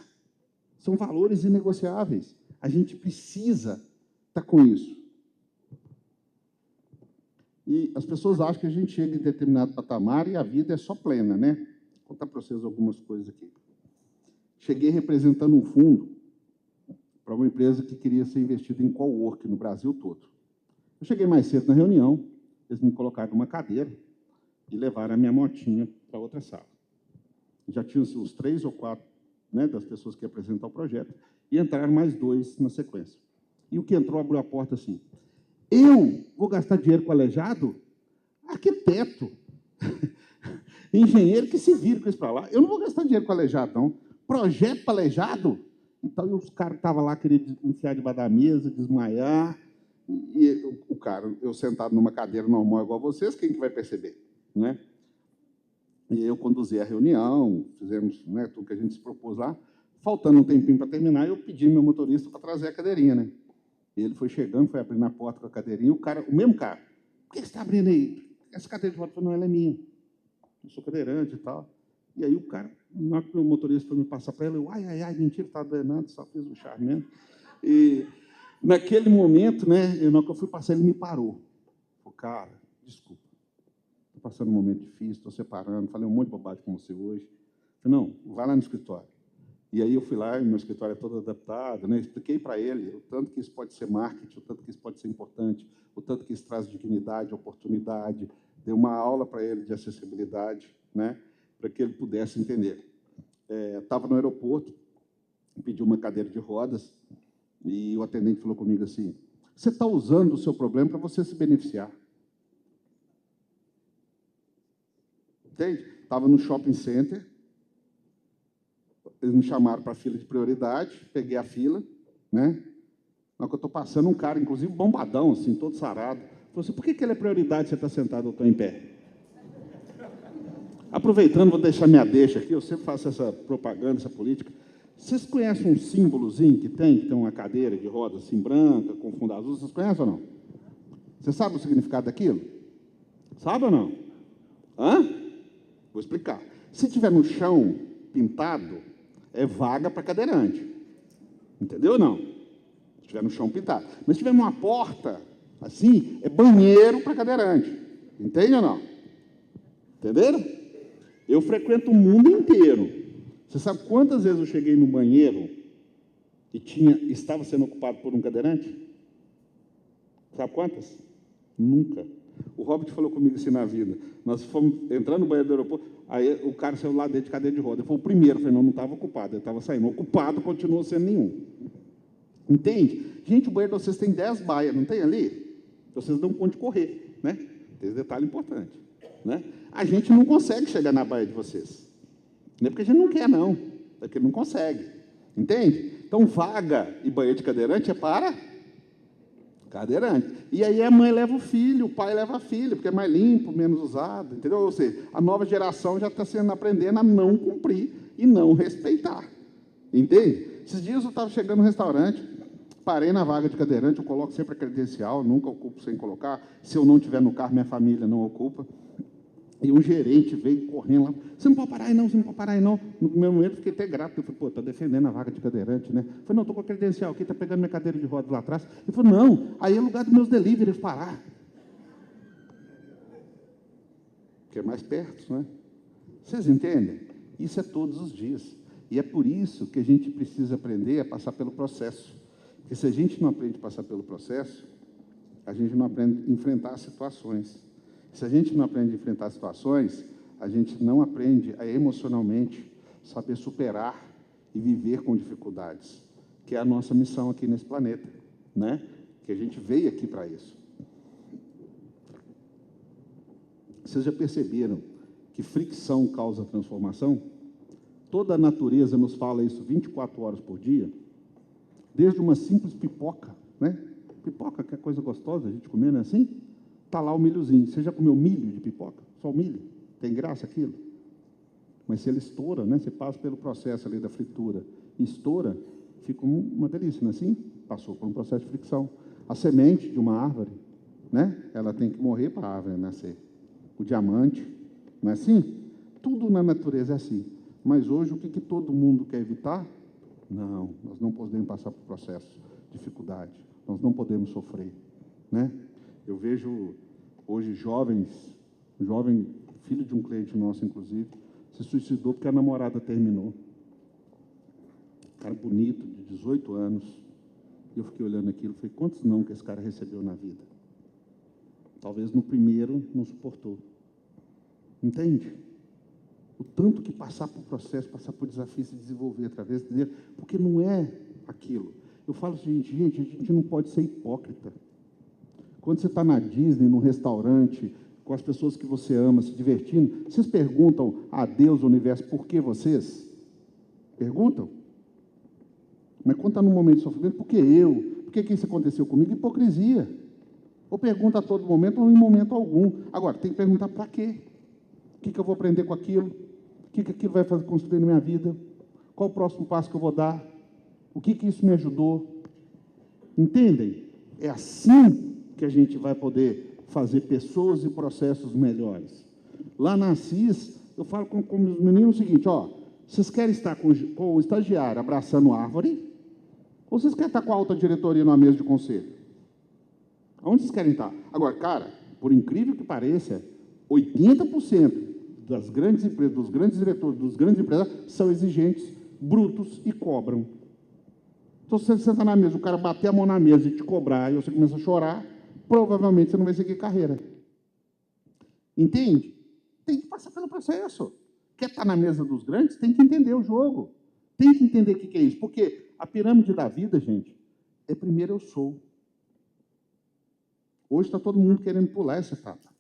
São valores inegociáveis. A gente precisa estar com isso. E as pessoas acham que a gente chega em determinado patamar e a vida é só plena, né? Vou contar para vocês algumas coisas aqui. Cheguei representando um fundo para uma empresa que queria ser investida em coworking no Brasil todo. Eu cheguei mais cedo na reunião, eles me colocaram numa cadeira e levaram a minha motinha para outra sala. Já tinham uns 3 ou 4, né, das pessoas que iam apresentar o projeto, e entraram mais 2 na sequência. E o que entrou abriu a porta assim: eu vou gastar dinheiro com aleijado? Arquiteto, engenheiro que se vira com isso para lá. Eu não vou gastar dinheiro com aleijado, não. Projeto para aleijado? Então, e os caras que estavam lá queriam enfiar debaixo da mesa, desmaiar. E o cara, eu sentado numa cadeira normal igual a vocês, quem que vai perceber? Né? E eu conduzi a reunião, fizemos, né, tudo que a gente se propôs lá. Faltando um tempinho para terminar, eu pedi meu motorista para trazer a cadeirinha, né? Ele foi chegando, foi abrindo a porta com a cadeirinha, o mesmo cara, por que você está abrindo aí? Essa cadeira de roda, não, ela é minha. Eu sou cadeirante e tal. E aí o cara, na hora que o motorista foi me passar para ele, eu, ai, mentira, está danado, só fiz um charme mesmo. E naquele momento, né, na hora que eu fui passar, ele me parou. Falei, cara, desculpa, estou passando um momento difícil, estou separando, falei um monte de bobagem com você hoje. Falei, não, vai lá no escritório. E aí eu fui lá, e meu escritório é todo adaptado, né? Expliquei para ele o tanto que isso pode ser marketing, o tanto que isso pode ser importante, o tanto que isso traz dignidade, oportunidade. Dei uma aula para ele de acessibilidade, né? Para que ele pudesse entender. Estava no aeroporto, pedi uma cadeira de rodas, e o atendente falou comigo assim: você está usando o seu problema para você se beneficiar. Entende? Estava no shopping center, eles me chamaram para a fila de prioridade, peguei a fila, né? Na hora que eu estou passando, um cara, inclusive bombadão, assim, todo sarado, falou assim: por que ele é prioridade, você está sentado, eu estou em pé? Aproveitando, vou deixar minha deixa aqui, eu sempre faço essa propaganda, essa política. Vocês conhecem um símbolozinho que tem uma cadeira de roda assim, branca, com fundo azul? Vocês conhecem ou não? Você sabe o significado daquilo? Sabe ou não? Hã? Vou explicar. Se tiver no chão pintado, é vaga para cadeirante. Entendeu ou não? Se tiver no chão pintado. Mas se tiver numa porta, assim, é banheiro para cadeirante. Entende ou não? Entenderam? Eu frequento o mundo inteiro. Você sabe quantas vezes eu cheguei no banheiro e estava sendo ocupado por um cadeirante? Sabe quantas? Nunca. O Robert falou comigo assim na vida. Nós fomos entrando no banheiro do aeroporto, aí o cara saiu lá dentro de cadeira de roda. Ele foi o primeiro. Eu falei, não estava ocupado. Ele estava saindo. Ocupado continuou sendo nenhum. Entende? Gente, o banheiro de vocês tem 10 baias, não tem ali? Vocês dão conta de correr, né? Tem esse detalhe importante, né? A gente não consegue chegar na baia de vocês. Não é porque a gente não quer, não. É porque não consegue. Entende? Então, vaga e banheiro de cadeirante é para cadeirante. E aí a mãe leva o filho, o pai leva a filha, porque é mais limpo, menos usado. Entendeu? Ou seja, a nova geração já está aprendendo a não cumprir e não respeitar. Entende? Esses dias eu estava chegando no restaurante, parei na vaga de cadeirante, eu coloco sempre a credencial, nunca ocupo sem colocar. Se eu não estiver no carro, minha família não ocupa. E um gerente veio correndo lá, você não pode parar aí não, você não pode parar aí não. No meu momento, fiquei até grato, eu falei, pô, está defendendo a vaga de cadeirante, né? Eu falei, não, estou com a credencial aqui, está pegando minha cadeira de rodas lá atrás. Ele falou, não, aí é lugar dos meus deliveries parar. porque é mais perto, né? Vocês entendem? Isso é todos os dias. E é por isso que a gente precisa aprender a passar pelo processo. Porque se a gente não aprende a passar pelo processo, a gente não aprende a enfrentar as situações. Se a gente não aprende a enfrentar as situações, a gente não aprende a emocionalmente saber superar e viver com dificuldades, que é a nossa missão aqui nesse planeta, né? Que a gente veio aqui para isso. Vocês já perceberam que fricção causa transformação? Toda a natureza nos fala isso 24 horas por dia, desde uma simples pipoca, né? Pipoca, que é coisa gostosa a gente comer, não é assim? Está lá o milhozinho. Você já comeu milho de pipoca? Só o milho? Tem graça aquilo? Mas se ele estoura, né? Você passa pelo processo ali da fritura e estoura, fica uma delícia, não é assim? Passou por um processo de fricção. A semente de uma árvore, né? Ela tem que morrer para a árvore nascer. O diamante, não é assim? Tudo na natureza é assim. Mas hoje, o que todo mundo quer evitar? Não, nós não podemos passar por processo de dificuldade. Nós não podemos sofrer, né? Eu vejo hoje jovem, filho de um cliente nosso, inclusive, se suicidou porque a namorada terminou. Cara bonito, de 18 anos. E eu fiquei olhando aquilo e falei, quantos não que esse cara recebeu na vida? Talvez no primeiro não suportou. Entende? O tanto que passar por processo, passar por desafio, se desenvolver através dele, porque não é aquilo. Eu falo assim, gente, a gente não pode ser hipócrita. Quando você está na Disney, num restaurante, com as pessoas que você ama, se divertindo, vocês perguntam a Deus, ao universo, por que vocês? Perguntam? Mas quando está num momento de sofrimento, por que eu? Por que isso aconteceu comigo? Hipocrisia. Ou pergunta a todo momento, ou em momento algum. Agora, tem que perguntar para quê? O que eu vou aprender com aquilo? O que aquilo vai fazer construir na minha vida? Qual o próximo passo que eu vou dar? O que isso me ajudou? Entendem? É assim que a gente vai poder fazer pessoas e processos melhores. Lá na Assis, eu falo com os meninos o seguinte, ó, vocês querem estar com o estagiário abraçando árvore? Ou vocês querem estar com a alta diretoria numa mesa de conselho? Aonde vocês querem estar? Agora, cara, por incrível que pareça, 80% das grandes empresas, dos grandes diretores, dos grandes empresários, são exigentes, brutos e cobram. Então, se você senta na mesa, o cara bater a mão na mesa e te cobrar, e você começa a chorar, provavelmente você não vai seguir carreira. Entende? Tem que passar pelo processo. Quer estar na mesa dos grandes? Tem que entender o jogo. Tem que entender o que é isso. Porque a pirâmide da vida, gente, é primeiro eu sou. Hoje está todo mundo querendo pular essa etapa.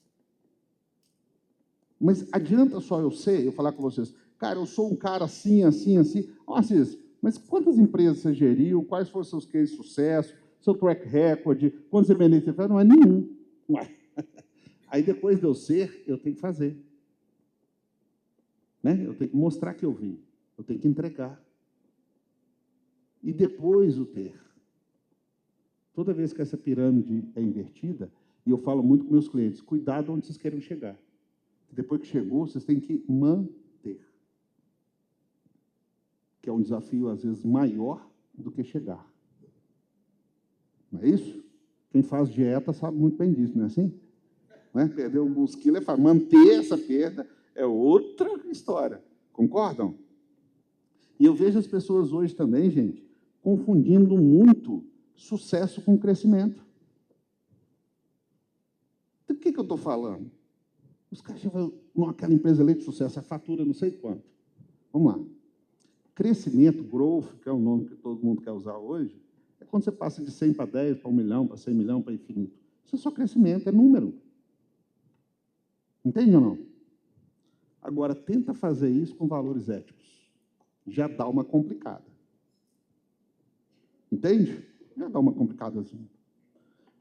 Mas adianta só eu falar com vocês, cara, eu sou um cara assim, assim, assim. Assis, mas quantas empresas você geriu? Quais foram os seus cases de sucesso? Seu track record? Quantos MNEs você fez? Não é nenhum. Ué. Aí depois de eu ser, eu tenho que fazer. Né? Eu tenho que mostrar que eu vim. Eu tenho que entregar. E depois o ter. Toda vez que essa pirâmide é invertida, e eu falo muito com meus clientes, cuidado onde vocês querem chegar. Depois que chegou, vocês têm que manter. Que é um desafio, às vezes, maior do que chegar. Não é isso? Quem faz dieta sabe muito bem disso, não é assim? Não é? Perder alguns quilos é fácil. Manter essa perda é outra história. Concordam? E eu vejo as pessoas hoje também, gente, confundindo muito sucesso com crescimento. Do que eu estou falando? Os caras vão naquela empresa ali de sucesso, a fatura não sei quanto. Vamos lá. Crescimento, growth, que é o nome que todo mundo quer usar hoje, é quando você passa de 100 para 10, para 1 milhão, para 100 milhões, para infinito. Isso é só crescimento, é número. Entende ou não? Agora, tenta fazer isso com valores éticos. Já dá uma complicada. Entende? Já dá uma complicadazinha.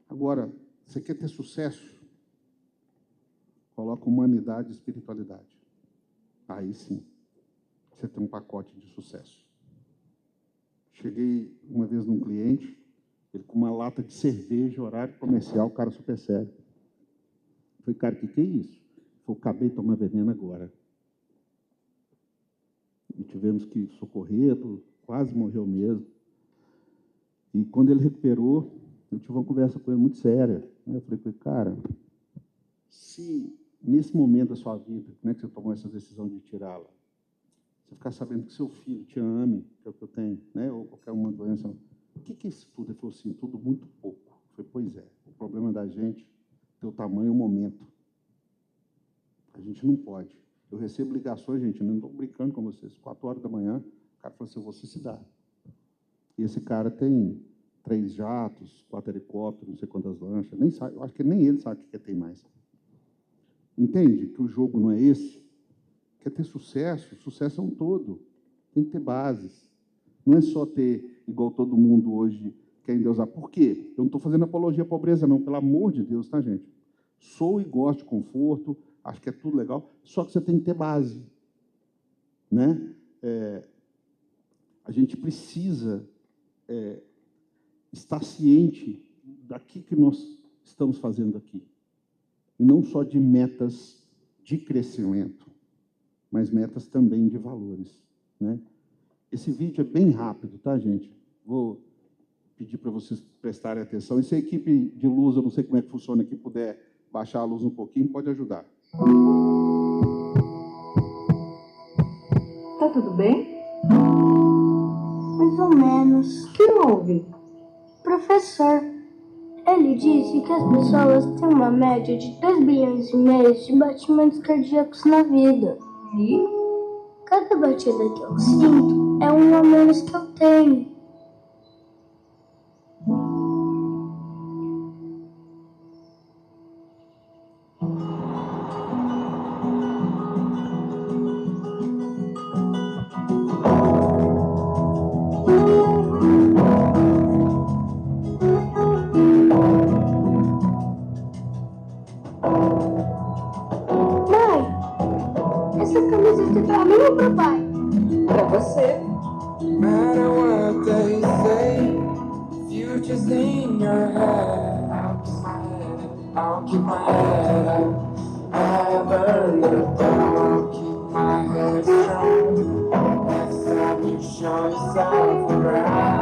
Agora, você quer ter sucesso? Coloca humanidade e espiritualidade. Aí sim, você tem um pacote de sucesso. Cheguei uma vez num cliente, ele com uma lata de cerveja, horário comercial, o cara super sério. Eu falei, cara, o que é isso? Ele falou, acabei de tomar veneno agora. E tivemos que socorrê-lo, quase morreu mesmo. E quando ele recuperou, eu tive uma conversa com ele muito séria. Eu falei, cara, se nesse momento da sua vida, né, que você tomou essa decisão de tirá-la, você ficar sabendo que seu filho te ame, que é o que eu tenho, né, ou qualquer uma doença. O que é isso tudo? Ele falou assim, tudo muito pouco. Eu falei, pois é, o problema da gente é o tamanho e o momento. A gente não pode. Eu recebo ligações, gente, eu não estou brincando com vocês, 4 horas da manhã, o cara falou assim, eu vou suicidar. E esse cara tem 3 jatos, 4 helicópteros, não sei quantas lanchas, nem sabe, eu acho que nem ele sabe o que tem mais. Entende que o jogo não é esse? Quer ter sucesso? Sucesso é um todo. Tem que ter bases. Não é só ter, igual todo mundo hoje quer endeusar. Por quê? Eu não estou fazendo apologia à pobreza, não. Pelo amor de Deus, tá, gente? Sou e gosto de conforto, acho que é tudo legal, só que você tem que ter base. Né? A gente precisa estar ciente daqui que nós estamos fazendo aqui. E não só de metas de crescimento, mas metas também de valores. Né? Esse vídeo é bem rápido, tá, gente? Vou pedir para vocês prestarem atenção. E se a equipe de luz, eu não sei como é que funciona aqui, puder baixar a luz um pouquinho, pode ajudar. Tá tudo bem? Mais ou menos. O que houve? Professor, ele disse que as pessoas têm uma média de 2,5 bilhões de batimentos cardíacos na vida. E? Cada batida que eu sinto é um a menos que eu tenho. Essa camiseta é pra mim ou pro pai? Pra você. Matter what they say, future's in your head. I'll keep my head up. I have earned the dark, keep my head strong. Next time you show yourself around.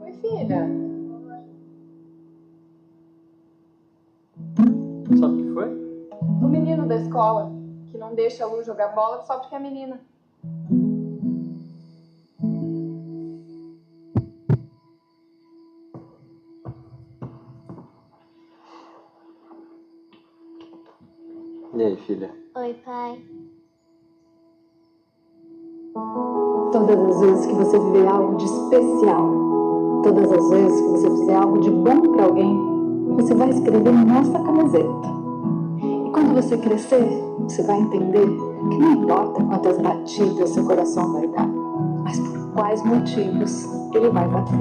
Oi, filha. Sabe o que foi? O menino da escola, que não deixa a Lu jogar bola só porque é menina. E aí, filha? Oi, pai. Todas as vezes que você viver algo de especial, todas as vezes que você fizer algo de bom para alguém, você vai escrever nessa camiseta. E quando você crescer, você vai entender que não importa quantas batidas seu coração vai dar, mas por quais motivos ele vai bater.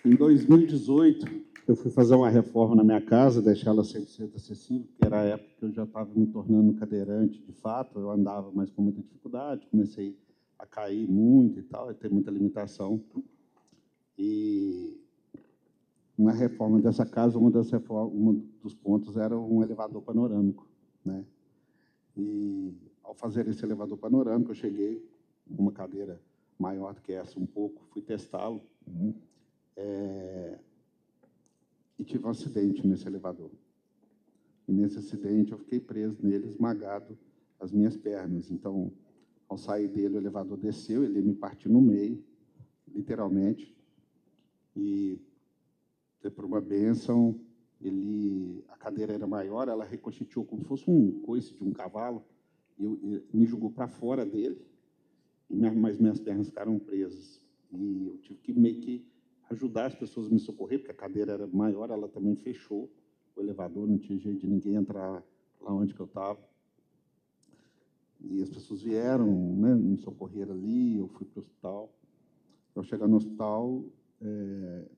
Em 2018, eu fui fazer uma reforma na minha casa, deixar ela 100% acessível, porque era a época que eu já estava me tornando cadeirante, de fato, eu andava, mas com muita dificuldade, comecei a cair muito e tal, e ter muita limitação. E na reforma dessa casa, um dos pontos era um elevador panorâmico, né? E ao fazer esse elevador panorâmico, eu cheguei com uma cadeira maior do que essa um pouco, fui testá-lo. e tive um acidente nesse elevador. E nesse acidente eu fiquei preso nele, esmagado as minhas pernas. Então, ao sair dele, o elevador desceu, ele me partiu no meio, literalmente. E, por uma bênção, a cadeira era maior, ela ricocheteou como se fosse um coice de um cavalo, e me jogou para fora dele, mas minhas pernas ficaram presas. E eu tive que meio que ajudar as pessoas a me socorrer, porque a cadeira era maior, ela também fechou o elevador, não tinha jeito de ninguém entrar lá onde que eu estava. E as pessoas vieram, né, me socorreram ali, eu fui para o hospital. Ao chegar no hospital,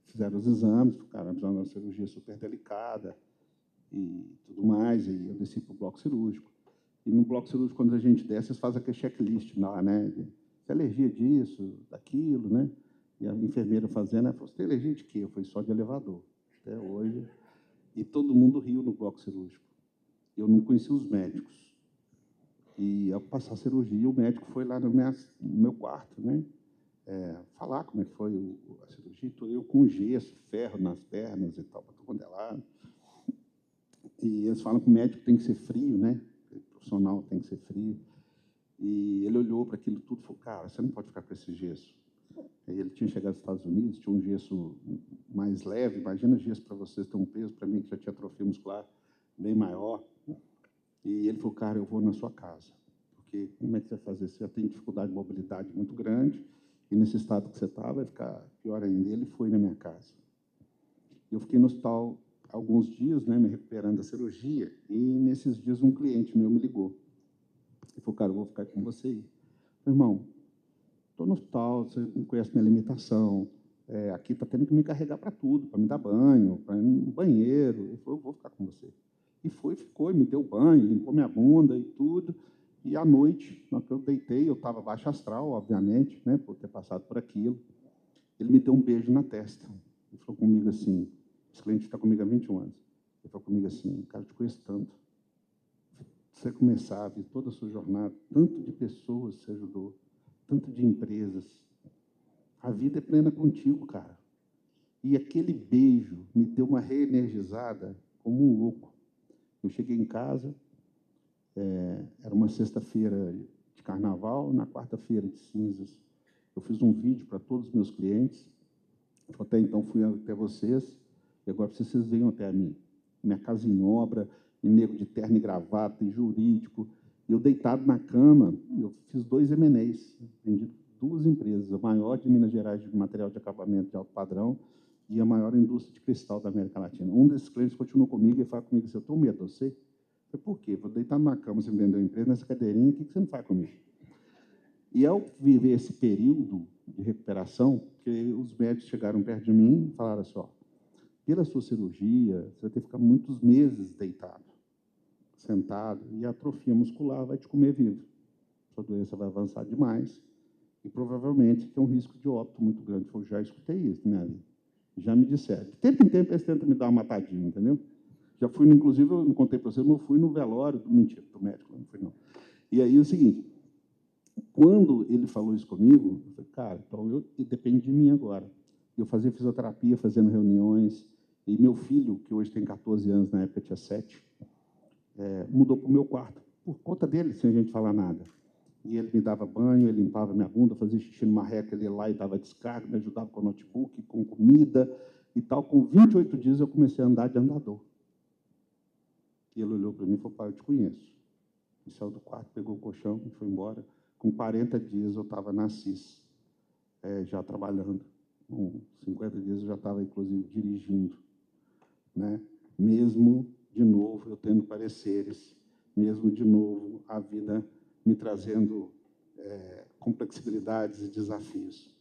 fizeram os exames, ficaram fazendo uma cirurgia super delicada e tudo mais, e eu desci para o bloco cirúrgico. E no bloco cirúrgico, quando a gente desce, eles fazem aquele checklist lá, né? Você alergia disso, daquilo, né? E a enfermeira fazendo, ela falou, você tem alergia de quê? Eu falei, só de elevador, até hoje. E todo mundo riu no bloco cirúrgico. Eu não conhecia os médicos. E ao passar a cirurgia, o médico foi lá no meu quarto, né? Falar como é que foi a cirurgia, eu com gesso, ferro nas pernas e tal, para todo mundo é lado. E eles falam que o médico tem que ser frio, né? O profissional tem que ser frio. E ele olhou para aquilo tudo e falou, cara, você não pode ficar com esse gesso. Aí ele tinha chegado dos Estados Unidos, tinha um gesso mais leve, imagina gesso para vocês ter um peso, para mim que já tinha atrofia muscular bem maior. E ele falou, cara, eu vou na sua casa, porque como é que você vai fazer? Você já tem dificuldade de mobilidade muito grande, e nesse estado que você está, vai ficar pior ainda. Ele foi na minha casa. Eu fiquei no hospital alguns dias, né, me recuperando da cirurgia, e nesses dias um cliente meu me ligou. Ele falou, cara, eu vou ficar com você aí. Eu falei, irmão, estou no hospital, você não conhece minha limitação, aqui está tendo que me carregar para tudo, para me dar banho, para ir no banheiro. Ele falou, eu vou ficar com você. E ficou, e me deu banho, limpou minha bunda e tudo. E à noite, na hora que eu deitei, eu estava baixo astral, obviamente, né, por ter passado por aquilo. Ele me deu um beijo na testa. Ele falou comigo assim, esse cliente está comigo há 21 anos. Ele falou comigo assim, cara, eu te conheço tanto. Você começar a ver toda a sua jornada, tanto de pessoas você ajudou, tanto de empresas. A vida é plena contigo, cara. E aquele beijo me deu uma reenergizada como um louco. Eu cheguei em casa, era uma sexta-feira de carnaval, na quarta-feira de cinzas. Eu fiz um vídeo para todos os meus clientes. Até então fui até vocês, e agora vocês venham até a mim. Minha casa em obra, e nego de terno e gravata, e jurídico. E eu deitado na cama, eu fiz 2 M&As, vendi 2 empresas, a maior de Minas Gerais de material de acabamento de alto padrão e a maior indústria de cristal da América Latina. Um desses clientes continuou comigo e falou comigo assim, eu estou medo, eu sei. Eu falei, por quê? Vou deitar na cama, você me vendeu a empresa, nessa cadeirinha, o que você não faz comigo? E ao viver esse período de recuperação, porque os médicos chegaram perto de mim e falaram assim, ó, pela sua cirurgia, você vai ter que ficar muitos meses deitado, sentado, e a atrofia muscular vai te comer vivo. Sua doença vai avançar demais e provavelmente tem um risco de óbito muito grande. Eu já escutei isso na minha vida. Já me disseram. De tempo em tempo eles tentam me dar uma matadinha, entendeu? Já fui, inclusive, eu não contei para vocês, mas eu fui no velório, mentira, do médico, não fui não. E aí o seguinte, quando ele falou isso comigo, eu falei, cara, então depende de mim agora. Eu fazia fisioterapia, fazendo reuniões, e meu filho, que hoje tem 14 anos, na época tinha 7, mudou para o meu quarto, por conta dele, sem a gente falar nada. E ele me dava banho, ele limpava minha bunda, fazia xixi numa reca, ele ia lá e dava descarga, me ajudava com o notebook, com comida e tal. Com 28 dias eu comecei a andar de andador. E ele olhou para mim e falou, pai, eu te conheço. E saiu do quarto, pegou o colchão e foi embora. Com 40 dias eu estava na CIS, já trabalhando. Com 50 dias eu já estava, inclusive, dirigindo, né? Mesmo, de novo, eu tendo pareceres, mesmo, de novo, a vida me trazendo complexibilidades e desafios.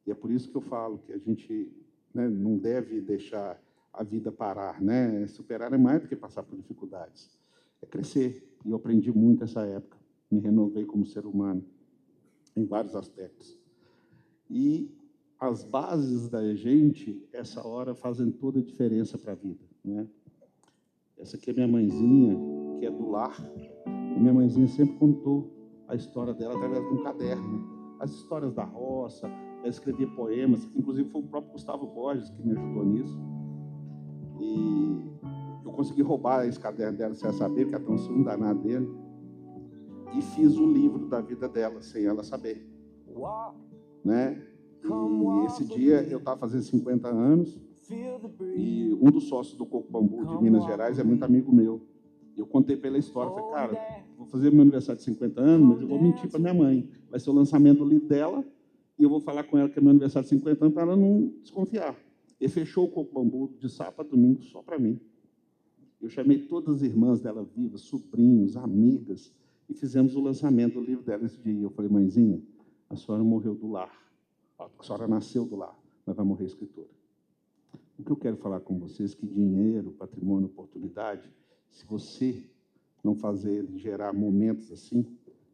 E é por isso que eu falo que a gente, né, não deve deixar a vida parar, né? Superar é mais do que passar por dificuldades, é crescer. E eu aprendi muito nessa época, me renovei como ser humano, em vários aspectos. E as bases da gente, essa hora, fazem toda a diferença para a vida, né? Essa aqui é minha mãezinha, que é do lar. E minha mãezinha sempre contou a história dela através de um caderno. As histórias da roça, ela escrevia poemas, inclusive foi o próprio Gustavo Borges que me ajudou nisso. E eu consegui roubar esse caderno dela sem ela saber, porque ela tem um ciúme danado dele. E fiz o livro da vida dela, sem ela saber. Né? E esse dia eu estava fazendo 50 anos e um dos sócios do Coco Bambu de Minas Gerais é muito amigo meu. E eu contei para ele a história. Falei, cara, vou fazer meu aniversário de 50 anos, mas eu vou mentir para minha mãe. Vai ser o lançamento do livro dela e eu vou falar com ela que é meu aniversário de 50 anos para ela não desconfiar. Ele fechou o Coco Bambu de sábado a domingo só para mim. Eu chamei todas as irmãs dela vivas, sobrinhos, amigas, e fizemos o lançamento do livro dela esse dia. Eu falei, mãezinha, a senhora morreu do lar. A senhora nasceu do lar, mas vai morrer escritora. O que eu quero falar com vocês é que dinheiro, patrimônio, oportunidade, se você não fazer ele gerar momentos assim,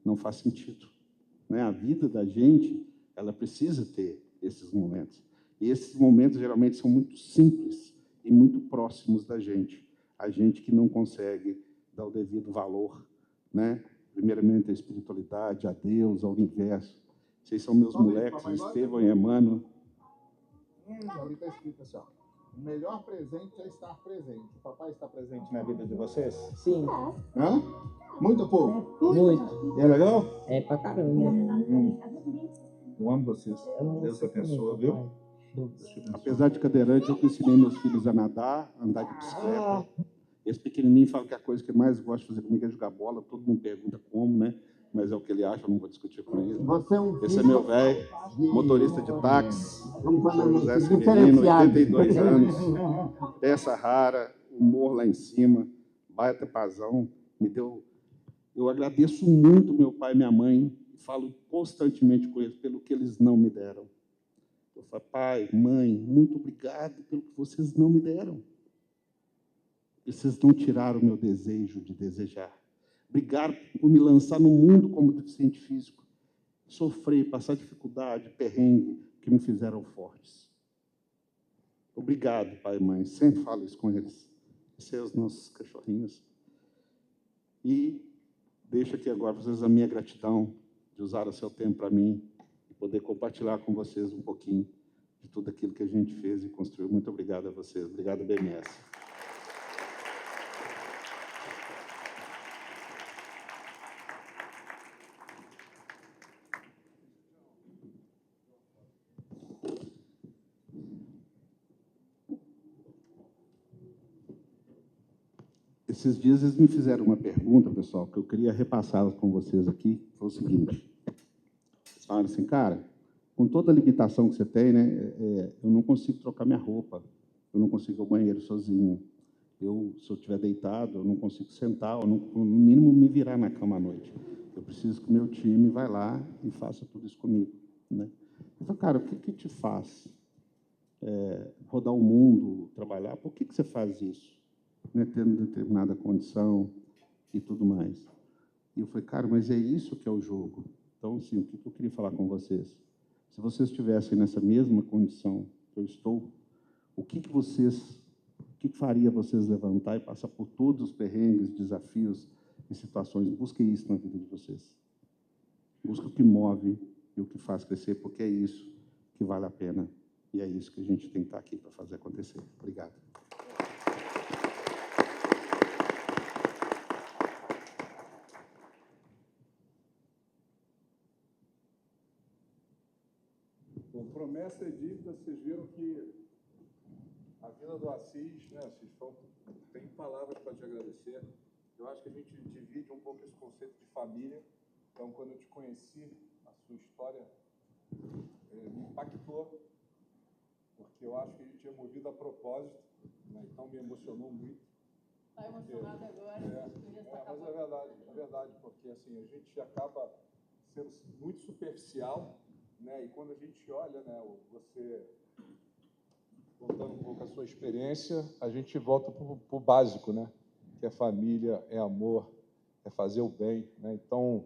não faz sentido. Né? A vida da gente, ela precisa ter esses momentos. E esses momentos, geralmente, são muito simples e muito próximos da gente. A gente que não consegue dar o devido valor, né? Primeiramente, a espiritualidade, a Deus, ao universo. Vocês são meus moleques, Estevão e Emmanuel. Ali está escrito assim, ó. O melhor presente é estar presente. O papai está presente na vida de vocês? Sim. Hã? Muito pouco? Muito. E é legal? É pra caramba. Eu amo vocês. Deus abençoe, viu? Apesar de cadeirante, eu ensinei meus filhos a nadar, a andar de bicicleta. Esse pequenininho fala que a coisa que mais gosta de fazer comigo é jogar bola. Todo mundo pergunta como, né? Mas é o que ele acha, eu não vou discutir com ele. Esse é meu velho, motorista de táxi, José Severino, 82 anos, peça rara, humor lá em cima, baita pazão. Me deu... Eu agradeço muito meu pai e minha mãe, e falo constantemente com eles pelo que eles não me deram. Eu falo, pai, mãe, muito obrigado pelo que vocês não me deram. Vocês não tiraram o meu desejo de desejar. Obrigado por me lançar no mundo como deficiente físico. Sofrer, passar dificuldade, perrengue, que me fizeram fortes. Obrigado, pai e mãe. Sempre falo isso com eles. Esses são os nossos cachorrinhos. E deixo aqui agora para vocês a minha gratidão de usar o seu tempo para mim e poder compartilhar com vocês um pouquinho de tudo aquilo que a gente fez e construiu. Muito obrigado a vocês. Obrigado, BMS. Esses dias eles me fizeram uma pergunta, pessoal, que eu queria repassá-la com vocês aqui. Foi o seguinte. Eles falaram assim, cara, com toda a limitação que você tem, né, eu não consigo trocar minha roupa, eu não consigo ir ao banheiro sozinho. Se eu estiver deitado, eu não consigo sentar, ou no mínimo me virar na cama à noite. Eu preciso que o meu time vá lá e faça tudo isso comigo. Né? Eu falei, cara, o que te faz rodar o mundo, trabalhar? Por que você faz isso? Né, tendo determinada condição e tudo mais. E eu falei, cara, mas é isso que é o jogo. Então, assim, o que eu queria falar com vocês? Se vocês estivessem nessa mesma condição que eu estou, o que faria vocês levantar e passar por todos os perrengues, desafios e situações? Busquem isso na vida de vocês. Busque o que move e o que faz crescer, porque é isso que vale a pena. E é isso que a gente tem que estar aqui para fazer acontecer. Obrigado. Bom, promessa e dívida, vocês viram que a vida do Assis, né, Assis, tem palavras para te agradecer. Eu acho que a gente divide um pouco esse conceito de família. Então, quando eu te conheci, a sua história me impactou, porque eu acho que a gente é movido a propósito, né, então me emocionou muito. Está emocionado agora? Mas é verdade, porque assim, a gente acaba sendo muito superficial, né? E quando a gente olha, né, você contando um pouco a sua experiência, a gente volta para o básico, né? Que é família, é amor, é fazer o bem, né? Então,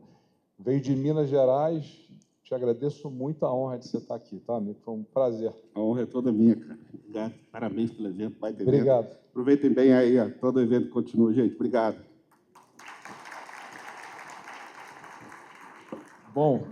veio de Minas Gerais, te agradeço muito a honra de você estar aqui, tá, amigo? Foi um prazer. A honra é toda minha, cara. Obrigado. Parabéns pelo evento, baita evento. Obrigado. Aproveitem bem aí, ó. Todo o evento continua, gente. Obrigado. Bom,